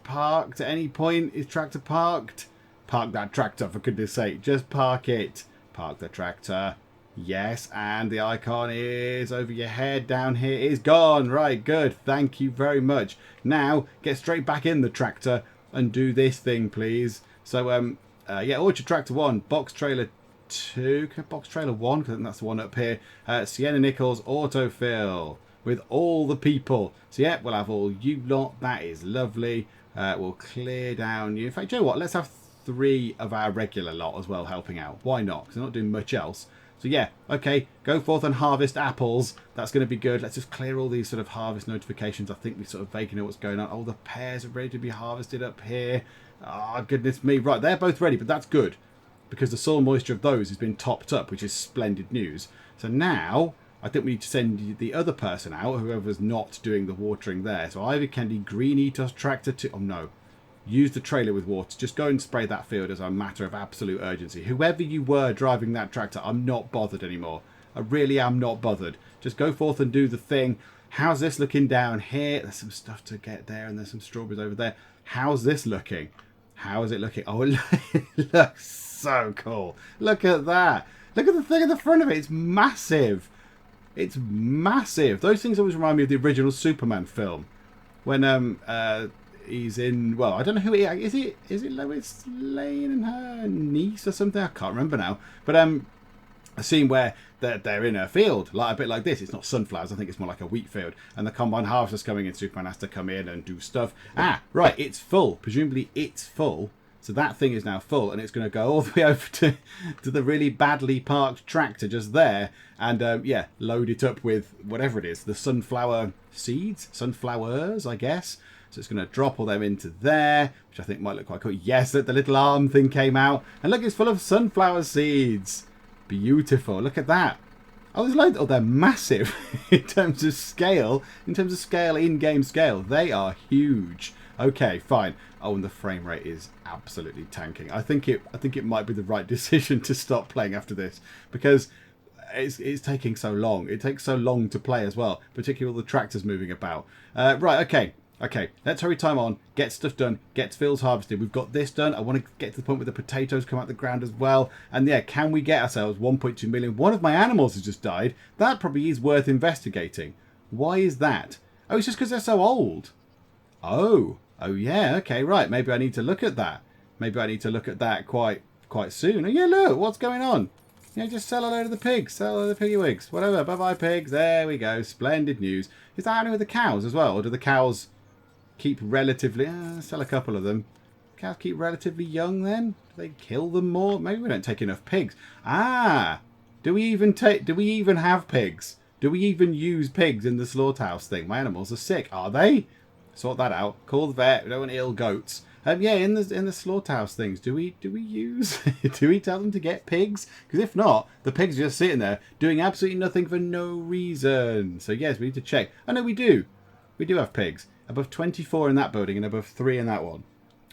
parked at any point. Is tractor parked? Park that tractor, for goodness sake. Just park it. Park the tractor. Yes, and the icon is over your head. Down here is gone. Right, good. Thank you very much. Now, get straight back in the tractor and do this thing, please. So, yeah, Orchard Tractor 1, Box Trailer 2, Box Trailer 1, because I think that's the one up here. Sienna Nichols Autofill with all the people. So, yeah, we'll have all you lot. That is lovely. We'll clear down you. In fact, you know what? Let's have 3 of our regular lot as well helping out. Why not? Because they're not doing much else. So, yeah, okay, go forth and harvest apples. That's going to be good. Let's just clear all these sort of harvest notifications. I think we sort of vaguely know what's going on. Oh, the pears are ready to be harvested up here. Oh, goodness me. Right, they're both ready, but that's good because the soil moisture of those has been topped up, which is splendid news. So now I think we need to send the other person out, whoever's not doing the watering there. So either can the green ETOS tractor to... oh, no. Use the trailer with water. Just go and spray that field as a matter of absolute urgency. Whoever you were driving that tractor, I'm not bothered anymore. I really am not bothered. Just go forth and do the thing. How's this looking down here? There's some stuff to get there and there's some strawberries over there. How's this looking? How is it looking? Oh, it looks so cool. Look at that. Look at the thing at the front of it. It's massive. It's massive. Those things always remind me of the original Superman film. When he's in, well, I don't know who he is. Is it Lois Lane and her niece or something? I can't remember now. But a scene where they're in a field, like a bit like this. It's not sunflowers. I think it's more like a wheat field. And the combine harvester's coming in. Superman has to come in and do stuff. Ah, right. It's full. Presumably it's full. So that thing is now full, and it's going to go all the way over to the really badly parked tractor just there, and yeah, load it up with whatever it is, the sunflower seeds, sunflowers, I guess. So it's going to drop all them into there, which I think might look quite cool. Yes, the little arm thing came out, and look, it's full of sunflower seeds. Beautiful. Look at that. Oh, there's loads. Oh, they're massive in terms of scale. In terms of scale, in-game scale, they are huge. Okay, fine. Oh, and the frame rate is absolutely tanking. I think it might be the right decision to stop playing after this, because it's taking so long. It takes so long to play as well, particularly all the tractors moving about. Right, okay. Let's hurry time on. Get stuff done. Get fields harvested. We've got this done. I want to get to the point where the potatoes come out the ground as well. And yeah, can we get ourselves 1.2 million? One of my animals has just died. That probably is worth investigating. Why is that? Oh, it's just because they're so old. Oh yeah. Okay, right. Maybe I need to look at that. Maybe I need to look at that quite soon. Oh yeah, look, what's going on? Yeah, just sell a load of the pigs. Sell a load of the piggy wigs. Whatever. Bye-bye, pigs. There we go. Splendid news. Is that happening with the cows as well? Or do the cows keep relatively... sell a couple of them. Cows keep relatively young then? Do they kill them more? Maybe we don't take enough pigs. Do we even have pigs? Do we even use pigs in the slaughterhouse thing? My animals are sick. Are they? Sort that out. Call the vet. We don't want ill goats. Yeah, in the slaughterhouse things, do we use do we tell them to get pigs? Because if not, the pigs are just sitting there doing absolutely nothing for no reason. So yes, we need to check. Oh no, we do. We do have pigs. Above 24 in that building and above 3 in that one.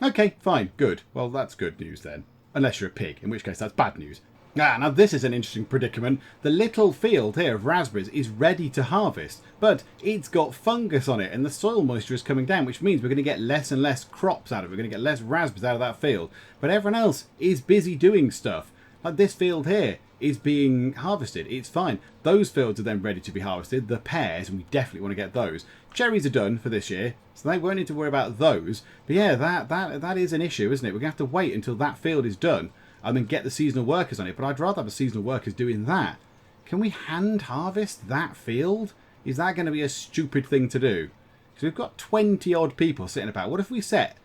Okay, fine, good. Well, that's good news then. Unless you're a pig, in which case that's bad news. Now this is an interesting predicament. The little field here of raspberries is ready to harvest, but it's got fungus on it and the soil moisture is coming down, which means we're going to get less and less crops out of it. We're going to get less raspberries out of that field. But everyone else is busy doing stuff. Like this field here is being harvested. It's fine. Those fields are then ready to be harvested. The pears, and we definitely want to get those. Cherries are done for this year, so they won't need to worry about those. But yeah, that is an issue, isn't it? We're going to have to wait until that field is done and then get the seasonal workers on it. But I'd rather have the seasonal workers doing that. Can we hand harvest that field? Is that going to be a stupid thing to do? Because we've got 20 odd people sitting about. What if we set...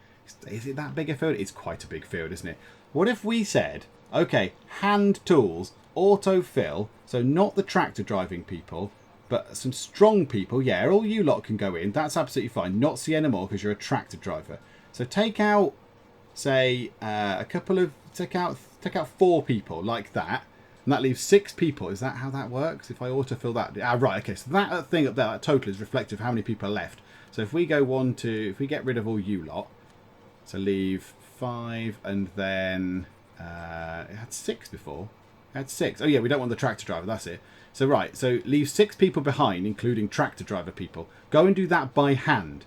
Is it that big a field? It's quite a big field, isn't it? What if we said, okay, hand tools, autofill, so not the tractor driving people, but some strong people. Yeah, all you lot can go in. That's absolutely fine. Not see anymore because you're a tractor driver. So take out, say, take out 4 people like that, and that leaves 6 people. Is that how that works? If I autofill that, right. Okay, so that thing up there, that total is reflective of how many people are left. So if we go if we get rid of all you lot, so leave 5, and then it had 6 before. It had 6. Oh yeah, we don't want the tractor driver. That's it. So right, so leave 6 people behind, including tractor driver people. Go and do that by hand,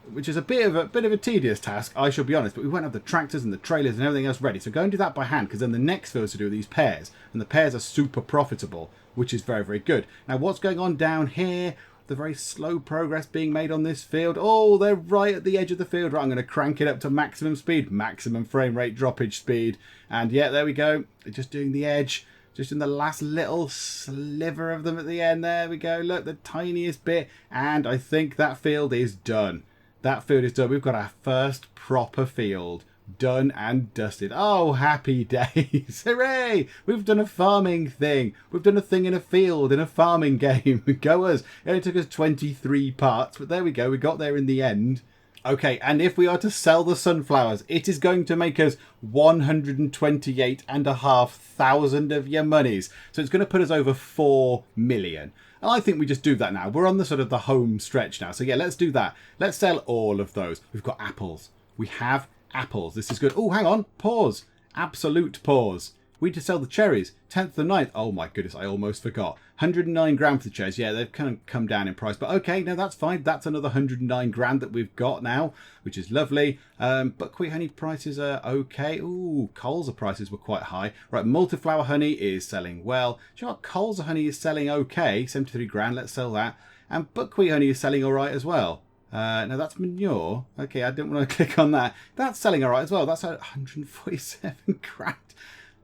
which is a bit of a tedious task, I shall be honest. But we won't have the tractors and the trailers and everything else ready. So go and do that by hand, because then the next field is to do these pears, and the pears are super profitable, which is very, very good. Now, what's going on down here? The very slow progress being made on this field. Oh, they're right at the edge of the field. Right, I'm going to crank it up to maximum speed, maximum frame rate droppage speed, and yeah, there we go. Just doing the edge. Just in the last little sliver of them at the end. There we go. Look, the tiniest bit. And I think that field is done. That field is done. We've got our first proper field done and dusted. Oh, happy days. Hooray! We've done a farming thing. We've done a thing in a field in a farming game. Go us. It only took us 23 parts, but there we go. We got there in the end. Okay, and if we are to sell the sunflowers, it is going to make us 128,500 of your monies. So it's going to put us over 4 million. And I think we just do that now. We're on the sort of the home stretch now. So yeah, let's do that. Let's sell all of those. We've got apples. We have apples. This is good. Oh, hang on. Pause. Absolute pause. We need to sell the cherries. 10th and 9th. Oh my goodness, I almost forgot. 109 grand for the cherries. Yeah, they've kind of come down in price. But okay, no, that's fine. That's another 109 grand that we've got now, which is lovely. Buckwheat honey prices are okay. Ooh, colza prices were quite high. Right, multiflower honey is selling well. Do you know what? Colza honey is selling okay. 73 grand. Let's sell that. And buckwheat honey is selling all right as well. No, that's manure. Okay, I didn't want to click on that. That's selling all right as well. That's 147 grand.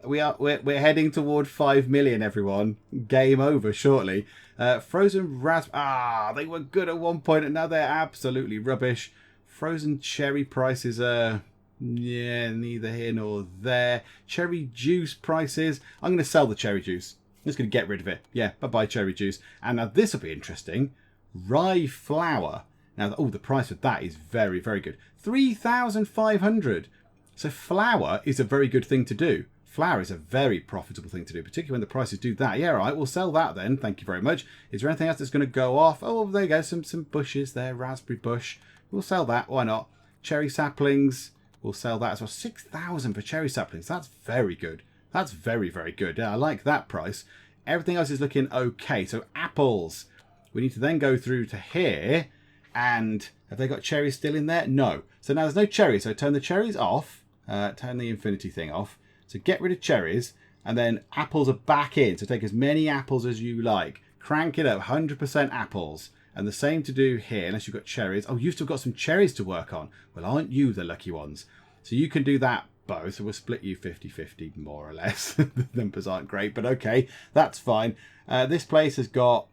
We're heading toward 5 million, everyone. Game over shortly. Frozen raspberry. They were good at one point and now they're absolutely rubbish. Frozen cherry prices are Yeah, neither here nor there. Cherry juice prices. I'm going to sell the cherry juice. I'm just going to get rid of it. Yeah, bye-bye cherry juice. And now this will be interesting. Rye flour. Now, oh, the price of that is very, very good. 3,500. So flour is a very good thing to do. Flour is a very profitable thing to do, particularly when the prices do that. Yeah, right, we'll sell that then. Thank you very much. Is there anything else that's going to go off? Oh, there you go. Some bushes there. Raspberry bush. We'll sell that. Why not? Cherry saplings. We'll sell that as well. 6,000 for cherry saplings. That's very good. That's very, very good. Yeah, I like that price. Everything else is looking okay. So apples. We need to then go through to here. And have they got cherries still in there? No. So now there's no cherries. So turn the cherries off. Turn the infinity thing off. So get rid of cherries. And then apples are back in. So take as many apples as you like. Crank it up. 100% apples. And the same to do here, unless you've got cherries. Oh, you've still got some cherries to work on. Well, aren't you the lucky ones? So you can do that both. So we'll split you 50-50, more or less. The numbers aren't great, but okay. That's fine. This place has got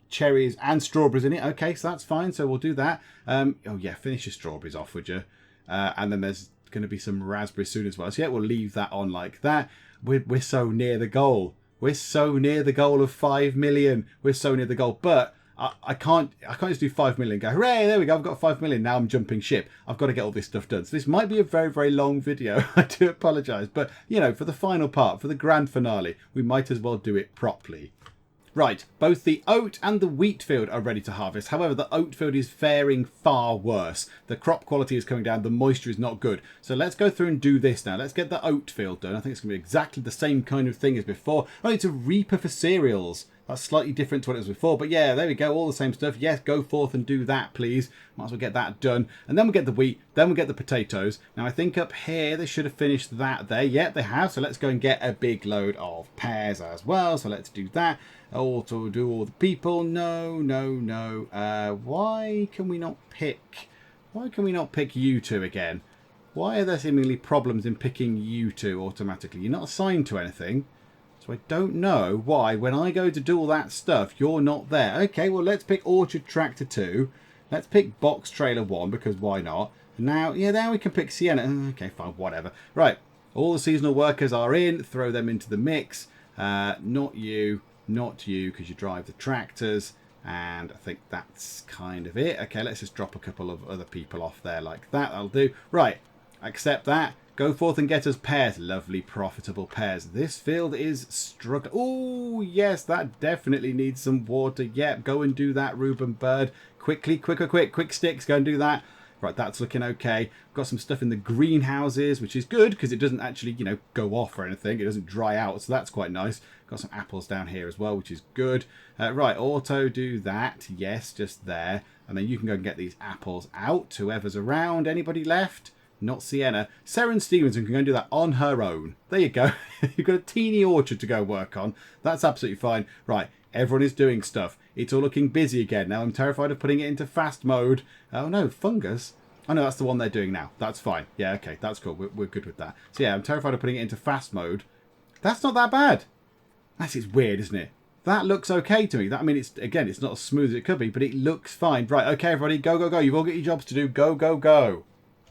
cherries and strawberries in it. Okay, so that's fine. So we'll do that. Oh, yeah, finish your strawberries off, would you? And then there's going to be some raspberries soon as well. So yeah, we'll leave that on like that. We're so near the goal. We're so near the goal of 5 million. We're so near the goal. But I can't just do 5 million and go, hooray, there we go, I've got 5 million, now I'm jumping ship. I've got to get all this stuff done. So this might be a very, very long video. I do apologise. But, you know, for the final part, for the grand finale, we might as well do it properly. Right, both the oat and the wheat field are ready to harvest. However, the oat field is faring far worse. The crop quality is coming down. The moisture is not good. So let's go through and do this now. Let's get the oat field done. I think it's going to be exactly the same kind of thing as before. Oh, it's a reaper for cereals. That's slightly different to what it was before. But yeah, there we go. All the same stuff. Yes, go forth and do that, please. Might as well get that done. And then we'll get the wheat. Then we'll get the potatoes. Now, I think up here they should have finished that there. Yep, they have. So let's go and get a big load of pears as well. So let's do that. Also do all the people. No, no, no. Why can we not pick... Why can we not pick you two again? Why are there seemingly problems in picking you two automatically? You're not assigned to anything. So I don't know why, when I go to do all that stuff, you're not there. Okay, well, let's pick Orchard Tractor 2. Let's pick Box Trailer 1, because why not? Now, yeah, now we can pick Sienna. Okay, fine, whatever. Right, all the seasonal workers are in. Throw them into the mix. Not you, because you drive the tractors. And I think that's kind of it. Okay, let's just drop a couple of other people off there like that. That'll do. Right, accept that. Go forth and get us pears. Lovely, profitable pears. This field is struggling. Oh, yes, that definitely needs some water. Yep, go and do that, Reuben Bird. Quickly, quick sticks. Go and do that. Right, that's looking okay. Got some stuff in the greenhouses, which is good because it doesn't actually, you know, go off or anything. It doesn't dry out, so that's quite nice. Got some apples down here as well, which is good. Right, auto do that. Yes, just there. And then you can go and get these apples out. Whoever's around. Anybody left? Not Sienna. Seren Stevenson can go and do that on her own. There you go. You've got a teeny orchard to go work on. That's absolutely fine. Right, everyone is doing stuff. It's all looking busy again. Now I'm terrified of putting it into fast mode. Oh no, Fungus. Oh no, that's the one they're doing now. That's fine. Yeah, okay, that's cool. We're good with that. So yeah, I'm terrified of putting it into fast mode. That's not that bad. That is weird, isn't it? That looks okay to me. That, I mean, it's again, it's not as smooth as it could be, but it looks fine. Right, okay, everybody, go, go, go. You've all got your jobs to do. Go, go, go.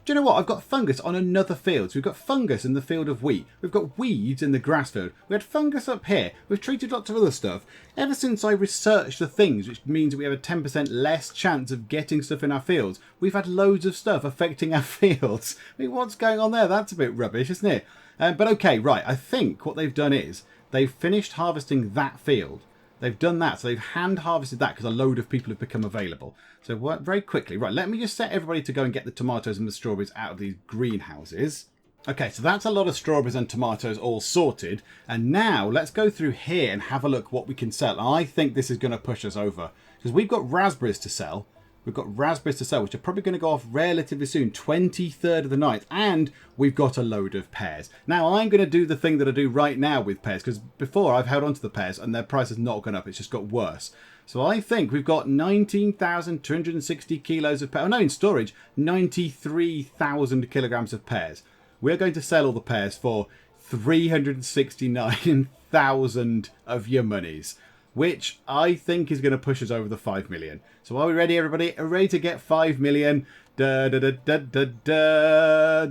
Do you know what? I've got fungus on another field. So we've got fungus in the field of wheat. We've got weeds in the grass field. We had fungus up here. We've treated lots of other stuff. Ever since I researched the things, which means that we have a 10% less chance of getting stuff in our fields, we've had loads of stuff affecting our fields. I mean, what's going on there? That's a bit rubbish, isn't it? But okay, right. I think what they've done is they've finished harvesting that field. They've done that, so they've hand harvested that because a load of people have become available. So work very quickly. Right, let me just set everybody to go and get the tomatoes and the strawberries out of these greenhouses. Okay, so that's a lot of strawberries and tomatoes all sorted. And now let's go through here and have a look what we can sell. I think this is going to push us over because we've got raspberries to sell. We've got raspberries to sell, which are probably going to go off relatively soon, 23rd of the 9th. And we've got a load of pears. Now, I'm going to do the thing that I do right now with pears, because before I've held on to the pears and their price has not gone up. It's just got worse. So I think we've got 19,260 kilos of pears. Oh, no, in storage, 93,000 kilograms of pears. We're going to sell all the pears for 369,000 of your monies, which I think is going to push us over the 5 million. So are we ready, everybody? Are we ready to get 5 million? Da, da, da, da, da, da.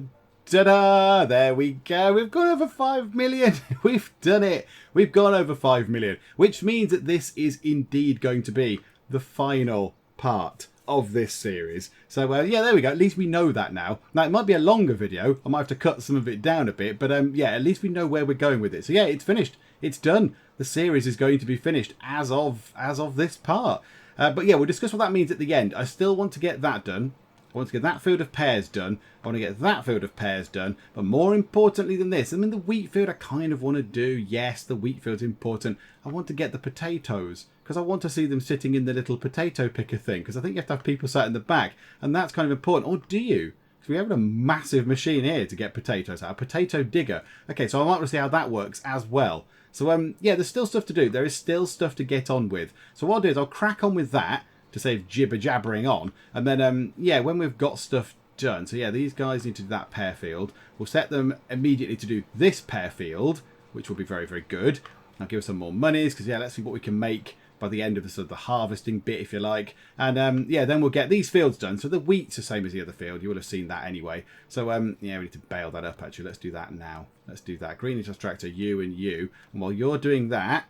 Ta-da! There we go. We've gone over 5 million. We've done it. We've gone over 5 million, which means that this is indeed going to be the final part of this series. So yeah, there we go. At least we know that now. Now it might be a longer video. I might have to cut some of it down a bit, but yeah, at least we know where we're going with it. So yeah, it's finished. It's done. The series is going to be finished as of this part. But yeah, we'll discuss what that means at the end. I still want to get that done. I want to get that field of pears done. I want to get that field of pears done. But more importantly than this, I mean, the wheat field I kind of want to do. Yes, the wheat field's important. I want to get the potatoes because I want to see them sitting in the little potato picker thing, because I think you have to have people sat in the back, and that's kind of important. Or do you? Because we have a massive machine here to get potatoes out. A potato digger. Okay, so I might want to see how that works as well. So yeah, there's still stuff to do. There is still stuff to get on with. So what I'll do is I'll crack on with that to save jibber-jabbering on. And then, yeah, when we've got stuff done. So, yeah, these guys need to do that pear field. We'll set them immediately to do this pear field, which will be very, very good. I'll give us some more monies because, yeah, let's see what we can make by the end of the sort of the harvesting bit, if you like. And, yeah, then we'll get these fields done. So the wheat's the same as the other field. You will have seen that anyway. So, yeah, we need to bail that up, actually. Let's do that now. Let's do that. Green tractor, you and you. And while you're doing that,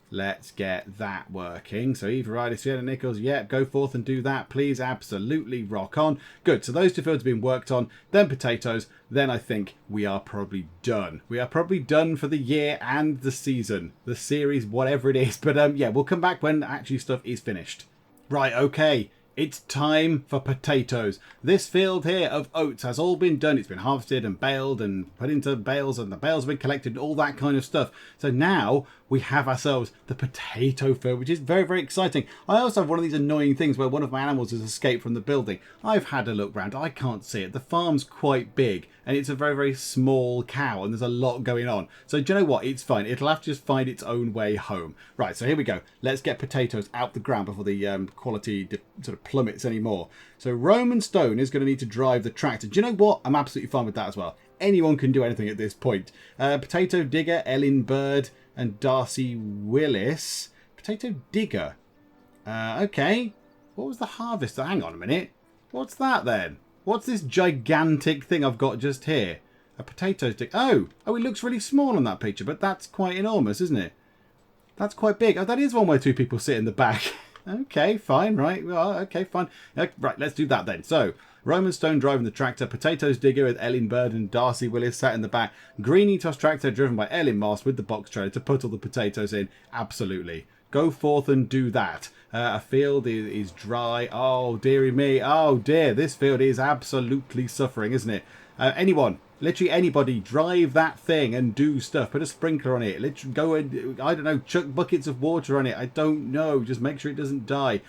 let's get that working. So Eva Riley, Sienna Nichols, yeah, go forth and do that, please. Absolutely rock on. Good. So those two fields have been worked on. Then potatoes. Then I think we are probably done. We are probably done for the year and the season, the series, whatever it is. But yeah, we'll come back when actually stuff is finished. Right, okay. It's time for potatoes. This field here of oats has all been done. It's been harvested and baled and put into bales, and the bales have been collected, all that kind of stuff. So now we have ourselves the potato field, which is very, very exciting. I also have one of these annoying things where one of my animals has escaped from the building. I've had a look round. I can't see it. The farm's quite big and it's a very, very small cow and there's a lot going on. So do you know what? It's fine. It'll have to just find its own way home. Right, so here we go. Let's get potatoes out the ground before the quality sort of plummets anymore. So Roman Stone is going to need to drive the tractor. Do you know what? I'm absolutely fine with that as well. Anyone can do anything at this point. Potato Digger, Ellen Bird and Darcy Willis. Potato Digger. Okay. What was the harvester? Hang on a minute. What's that then? What's this gigantic thing I've got just here? A potato stick. Oh, it looks really small on that picture, but that's quite enormous, isn't it? That's quite big. Oh, that is one where two people sit in the back. Okay, fine, right. Well, okay, fine. Right, let's do that then. So, Roman Stone driving the tractor, Potatoes Digger with Ellen Bird and Darcy Willis sat in the back, Greenie Toss tractor driven by Ellen Moss with the box trailer to put all the potatoes in. Absolutely. Go forth and do that. A field is dry. Oh, dearie me. Oh, dear. This field is absolutely suffering, isn't it? Anyone, literally anybody, drive that thing and do stuff. Put a sprinkler on it. Literally go and, I don't know, chuck buckets of water on it. I don't know. Just make sure it doesn't die.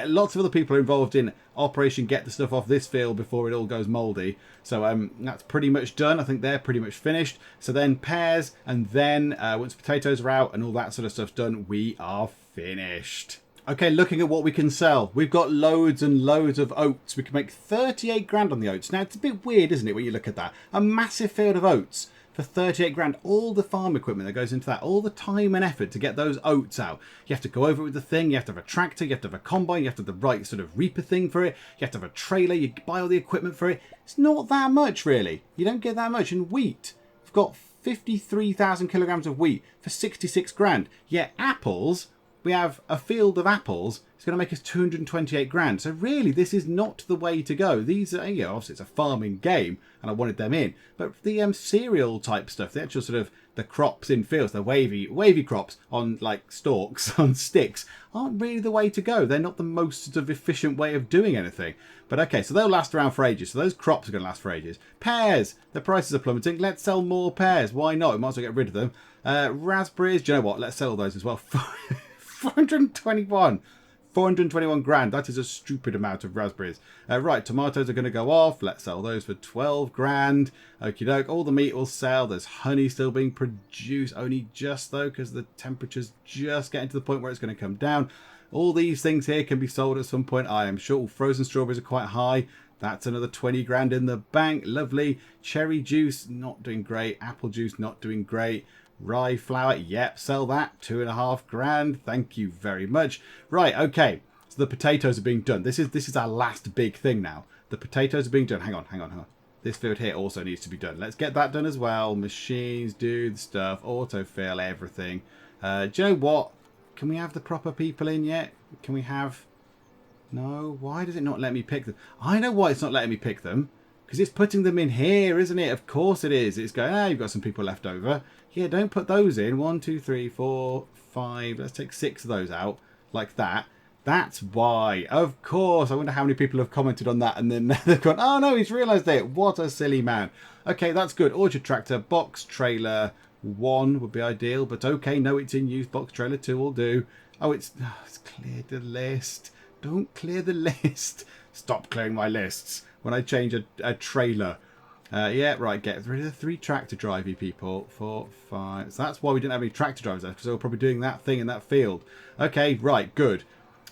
Lots of other people are involved in Operation Get the Stuff Off This Field before it all goes mouldy. So that's pretty much done. I think they're pretty much finished. So then pears, and then once potatoes are out and all that sort of stuff's done, we are finished. Okay, looking at what we can sell. We've got loads and loads of oats. We can make 38 grand on the oats. Now, it's a bit weird, isn't it, when you look at that? A massive field of oats for 38 grand. All the farm equipment that goes into that, all the time and effort to get those oats out. You have to go over it with the thing. You have to have a tractor. You have to have a combine. You have to have the right sort of reaper thing for it. You have to have a trailer. You buy all the equipment for it. It's not that much, really. You don't get that much. And wheat, we've got 53,000 kilograms of wheat for 66 grand. Yet apples, we have a field of apples. It's going to make us 228 grand. So really, this is not the way to go. These are, you know, obviously it's a farming game, and I wanted them in. But the cereal type stuff, the actual sort of the crops in fields, the wavy crops on like stalks on sticks, aren't really the way to go. They're not the most sort of efficient way of doing anything. But okay, so they'll last around for ages. So those crops are going to last for ages. Pears, the prices are plummeting. Let's sell more pears. Why not? We might as well get rid of them. Raspberries, do you know what? Let's sell those as well. 421 grand. That is a stupid amount of raspberries. Right, tomatoes are going to go off. Let's sell those for 12 grand. Okie doke. All the meat will sell. There's honey still being produced. Only just though, because the temperature's just getting to the point where it's going to come down. All these things here can be sold at some point, I am sure. Frozen strawberries are quite high. That's another 20 grand in the bank. Lovely. Cherry juice, not doing great. Apple juice, not doing great. Rye flour, yep, sell that, 2.5 grand. Thank you very much. Right, okay. So the potatoes are being done. This is our last big thing now. The potatoes are being done. Hang on. This field here also needs to be done. Let's get that done as well. Machines, do the stuff, autofill, everything. Do you know what? Can we have the proper people in yet? Can we have... No, why does it not let me pick them? I know why it's not letting me pick them. Because it's putting them in here, isn't it? Of course it is. It's going, you've got some people left over. Yeah, don't put those in. 1, 2, 3, 4, 5. Let's take 6 of those out. Like that. That's why. Of course. I wonder how many people have commented on that. And then they've gone, oh no, he's realised it. What a silly man. Okay, that's good. Orchard tractor, box trailer 1 would be ideal. But okay, no, it's in use. Box trailer 2 will do. Oh, it's cleared the list. Don't clear the list. Stop clearing my lists when I change a trailer. Yeah, right, get rid of the 3 tractor drivey people. 4, 5. So that's why we didn't have any tractor drivers there, because they were probably doing that thing in that field. Okay, right, good.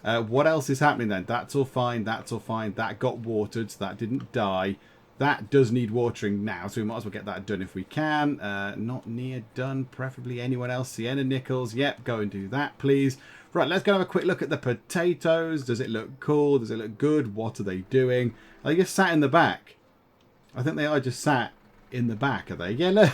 What else is happening then? That's all fine, that's all fine. That got watered, so that didn't die. That does need watering now, so we might as well get that done if we can. Not near done, preferably anyone else. Sienna Nichols, yep, go and do that, please. Right, let's go have a quick look at the potatoes. Does it look cool? Does it look good? What are they doing? Are they just sat in the back? I think they are just sat in the back, are they? Yeah, look.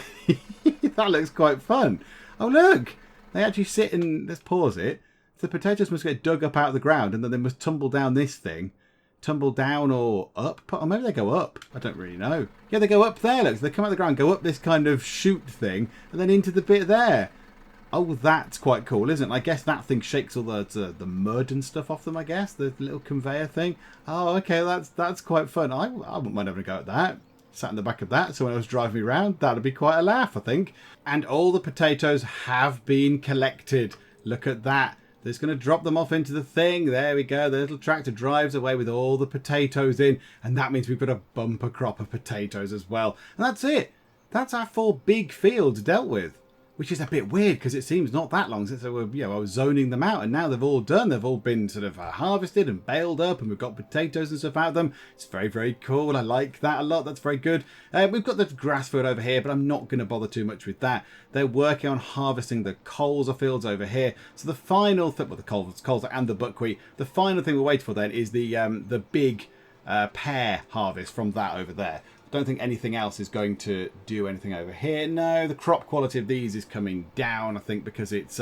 That looks quite fun. Oh, look. They actually sit in... Let's pause it. The potatoes must get dug up out of the ground and then they must tumble down this thing. Tumble down or up? Or maybe they go up. I don't really know. Yeah, they go up there, look. So they come out of the ground, go up this kind of chute thing and then into the bit there. Oh, that's quite cool, isn't it? I guess that thing shakes all the mud and stuff off them, I guess. The little conveyor thing. Oh, okay, that's quite fun. I wouldn't mind having a go at that. Sat in the back of that, so when I was driving around, that'd be quite a laugh, I think. And all the potatoes have been collected. Look at that. They're just going to drop them off into the thing. There we go. The little tractor drives away with all the potatoes in. And that means we've got a bumper crop of potatoes as well. And that's it. That's our 4 big fields dealt with. Which is a bit weird because it seems not that long since I was zoning them out, and now they've all done. They've all been sort of harvested and baled up, and we've got potatoes and stuff out of them. It's very, very cool. I like that a lot. That's very good. We've got the grass field over here, but I'm not going to bother too much with that. They're working on harvesting the colza fields over here. So the final thing, well, the colza and the buckwheat. The final thing we're waiting for then is the big pear harvest from that over there. Don't think anything else is going to do anything over here. No, the crop quality of these is coming down, I think, because it's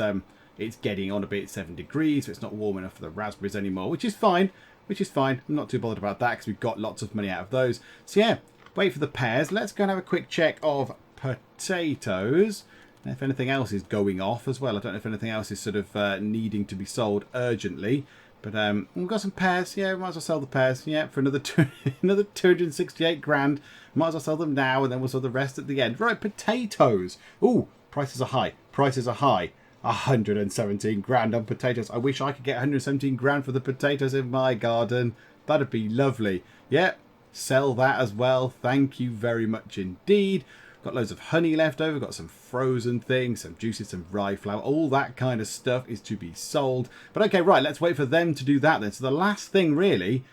getting on a bit, 7 degrees, so it's not warm enough for the raspberries anymore, which is fine. I'm not too bothered about that because we've got lots of money out of those. So yeah, wait for the pears. Let's go and have a quick check of potatoes. And if anything else is going off as well. I don't know if anything else is sort of needing to be sold urgently. But we've got some pears. Yeah, we might as well sell the pears. Yeah, for another 268 grand. Might as well sell them now, and then we'll sell the rest at the end. Right, potatoes. Ooh, prices are high. Prices are high. 117 grand on potatoes. I wish I could get 117 grand for the potatoes in my garden. That'd be lovely. Yeah, sell that as well. Thank you very much indeed. Got loads of honey left over, got some frozen things, some juices, some rye flour, all that kind of stuff is to be sold. But okay, right, let's wait for them to do that then. So the last thing really,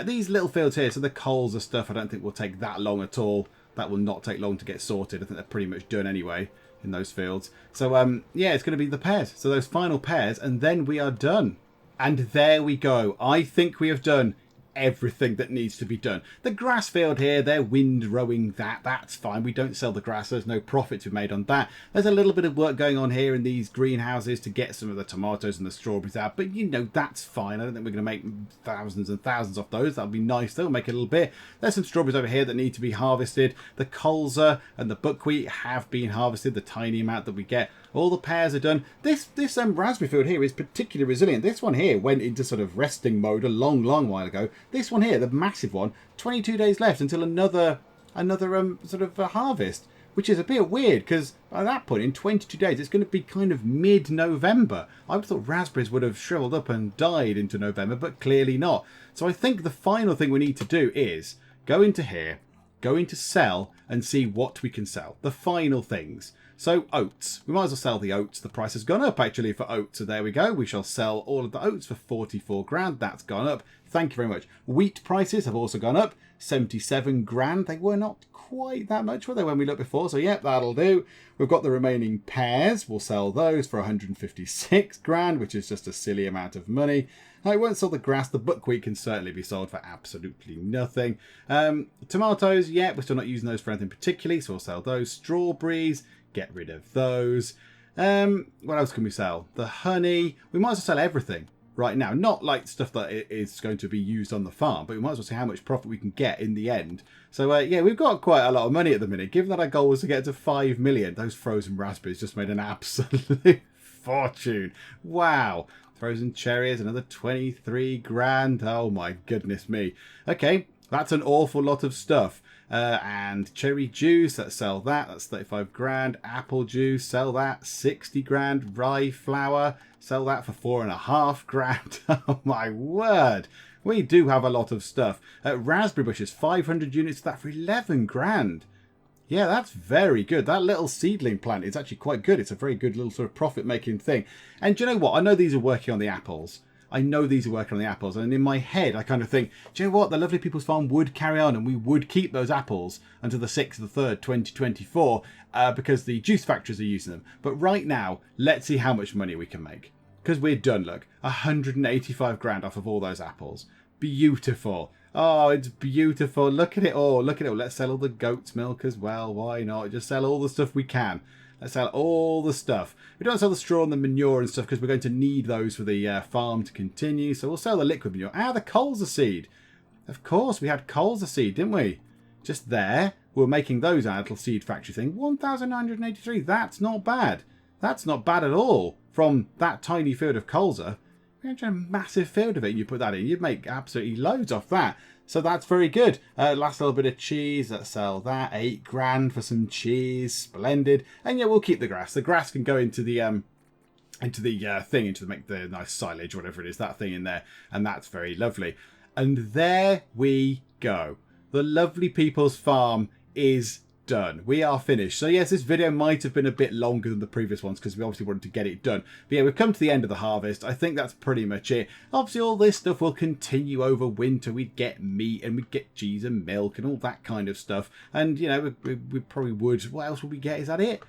these little fields here, so the colza stuff, I don't think will take that long at all. That will not take long to get sorted. I think they're pretty much done anyway in those fields. So yeah, it's going to be the pears. So those final pears, and then we are done. And there we go. I think we have done everything that needs to be done. The grass field here, they're wind rowing that's fine. We don't sell the grass, there's no profit to be made on that. There's a little bit of work going on here in these greenhouses to get some of the tomatoes and the strawberries out, but you know, that's fine. I don't think we're going to make thousands and thousands off those. That'll be nice though, make a little bit. There's some strawberries over here that need to be harvested. The colza and the buckwheat have been harvested, the tiny amount that we get. All the pears are done. This raspberry field here is particularly resilient. This one here went into sort of resting mode a long while ago. This one here, the massive one, 22 days left until another sort of harvest, which is a bit weird because by that point in 22 days it's going to be kind of mid-November. I would have thought raspberries would have shriveled up and died into November, but clearly not. So I think the final thing we need to do is go into here, go into sell and see what we can sell. The final things. So oats, we might as well sell the oats. The price has gone up actually for oats. So there we go. We shall sell all of the oats for 44 grand. That's gone up. Thank you very much. Wheat prices have also gone up. 77 grand. They were not quite that much, were they, when we looked before? So yep, that'll do. We've got the remaining pears. We'll sell those for 156 grand, which is just a silly amount of money. I won't sell the grass. The buckwheat can certainly be sold for absolutely nothing. Tomatoes, yeah, we're still not using those for anything particularly, so we'll sell those. Strawberries, get rid of those. What else can we sell? The honey. We might as well sell everything right now. Not like stuff that is going to be used on the farm, but we might as well see how much profit we can get in the end. So yeah, we've got quite a lot of money at the minute. Given that our goal was to get to 5 million, those frozen raspberries just made an absolute fortune. Wow. Frozen cherries, another 23 grand. Oh my goodness me. Okay, that's an awful lot of stuff. And cherry juice, let's sell that. That's 35 grand. Apple juice, sell that. 60 grand. Rye flour, sell that for 4.5 grand. Oh my word. We do have a lot of stuff. Raspberry bushes, 500 units of that for 11 grand. Yeah, that's very good. That little seedling plant is actually quite good. It's a very good little sort of profit-making thing. And do you know what? I know these are working on the apples. And in my head, I kind of think, do you know what? The Lovely People's Farm would carry on and we would keep those apples until the 6th of the 3rd, 2024, because the juice factories are using them. But right now, let's see how much money we can make. Because we're done, look. 185 grand off of all those apples. Beautiful. Oh, it's beautiful. Look at it all. Look at it all. Let's sell all the goat's milk as well. Why not? Just sell all the stuff we can. Let's sell all the stuff. We don't sell the straw and the manure and stuff because we're going to need those for the farm to continue. So we'll sell the liquid manure. The colza seed. Of course, we had colza seed, didn't we? Just there. We're making those our little seed factory thing. 1,983. That's not bad. That's not bad at all. From that tiny field of colza. If you had a massive field of it and you put that in, you'd make absolutely loads off that. So that's very good. Last little bit of cheese. Let's sell that. 8 grand for some cheese. Splendid. And yeah, we'll keep the grass. The grass can go into the make the nice silage, whatever it is, that thing in there. And that's very lovely. And there we go. The Lovely People's Farm is done. We are finished. So yes, this video might have been a bit longer than the previous ones because we obviously wanted to get it done. But yeah, we've come to the end of the harvest. I think that's pretty much it. Obviously all this stuff will continue over winter. We'd get meat and we'd get cheese and milk and all that kind of stuff. And you know, we probably would. What else would we get? Is that it?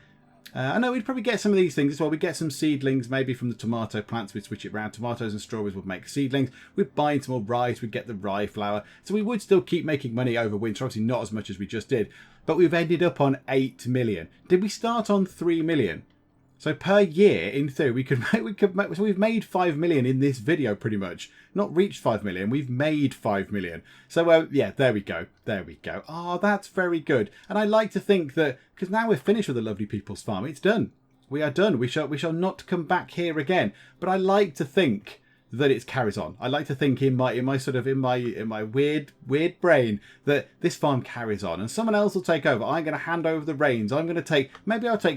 I know we'd probably get some of these things as well. We'd get some seedlings maybe from the tomato plants. We'd switch it around. Tomatoes and strawberries would make seedlings. We'd buy some more rice. We'd get the rye flour. So we would still keep making money over winter. Obviously not as much as we just did. But we've ended up on 8 million. Did we start on 3 million? So per year, in theory, we could make, so we've made 5 million in this video pretty much. Not reached 5 million, we've made 5 million. So yeah, there we go. There we go. Oh, that's very good. And I like to think that, because now we're finished with the Lovely People's Farm, it's done. We are done. We shall not come back here again. But I like to think that it carries on. I like to think in my weird brain that this farm carries on and someone else will take over. I'm going to hand over the reins. I'll take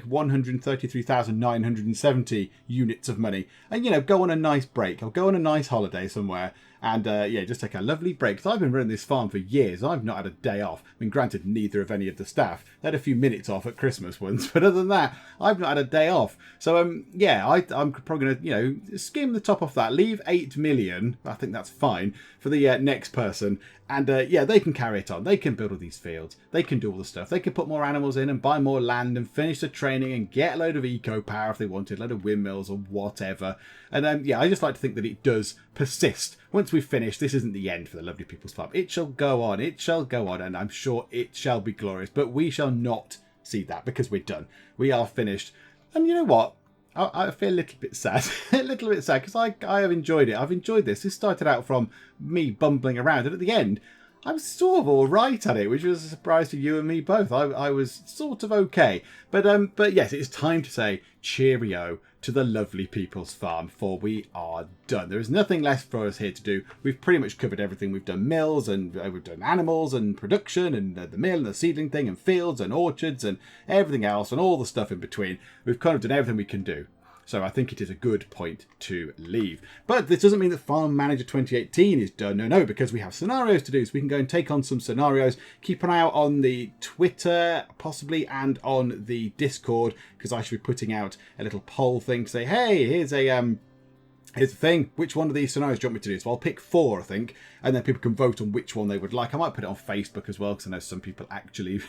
133,970 units of money and, you know, go on a nice break. I'll go on a nice holiday somewhere and yeah, just take a lovely break. Because I've been running this farm for years. I've not had a day off. I mean, granted, neither of any of the staff. They had a few minutes off at Christmas once, but other than that, I've not had a day off. So yeah, I'm probably going to, you know, skim the top off that. Leave 8 million. I think that's fine for the next person. And yeah, they can carry it on. They can build all these fields. They can do all the stuff. They can put more animals in and buy more land and finish the training and get a load of eco power if they wanted, a load of windmills or whatever. And yeah, I just like to think that it does persist. Once we've finished, this isn't the end for the Lovely People's Farm. It shall go on. It shall go on. And I'm sure it shall be glorious. But we shall not see that because we're done. We are finished. And you know what? I feel a little bit sad. A little bit sad because I have enjoyed it. I've enjoyed this. This started out from me bumbling around. And at the end, I was sort of all right at it, which was a surprise to you and me both. I was sort of okay. But yes, it's time to say cheerio to the Lovely People's Farm, for we are done. There is nothing left for us here to do. We've pretty much covered everything. We've done mills and we've done animals and production and the mill and the seedling thing and fields and orchards and everything else and all the stuff in between. We've kind of done everything we can do. So I think it is a good point to leave. But this doesn't mean that Farm Manager 2018 is done. No, because we have scenarios to do. So we can go and take on some scenarios. Keep an eye out on the Twitter, possibly, and on the Discord, because I should be putting out a little poll thing to say, hey, here's the thing. Which one of these scenarios do you want me to do? So I'll pick 4, I think, and then people can vote on which one they would like. I might put it on Facebook as well, because I know some people actually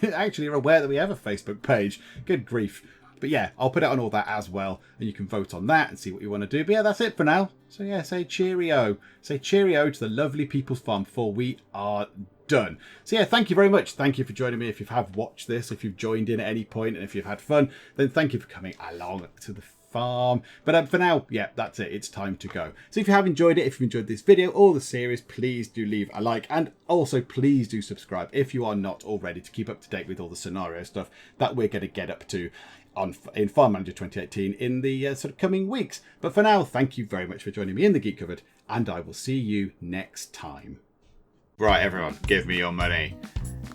are aware that we have a Facebook page. Good grief. But yeah, I'll put it on all that as well, and you can vote on that and see what you want to do. But yeah, that's it for now. So yeah, say cheerio. Say cheerio to the lovely People's Farm before we are done. So yeah, thank you very much. Thank you for joining me. If you have watched this, if you've joined in at any point, and if you've had fun, then thank you for coming along to the farm. But for now, yeah, that's it. It's time to go. So if you have enjoyed it, if you've enjoyed this video or the series, please do leave a like, and also please do subscribe if you are not already, to keep up to date with all the scenario stuff that we're going to get up to in Farm Manager 2018 in the sort of coming weeks. But for now, thank you very much for joining me in the Geek Cupboard, and I will see you next time. Right, everyone, give me your money.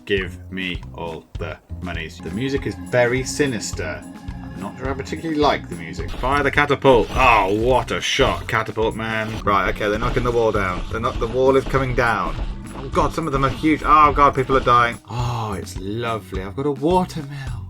Give me all the monies. The music is very sinister. I'm not sure I particularly like the music. Fire the catapult. Oh, what a shot, catapult man. Right, okay, they're knocking the wall down. The wall is coming down. Oh, God, some of them are huge. Oh, God, people are dying. Oh, it's lovely. I've got a watermill.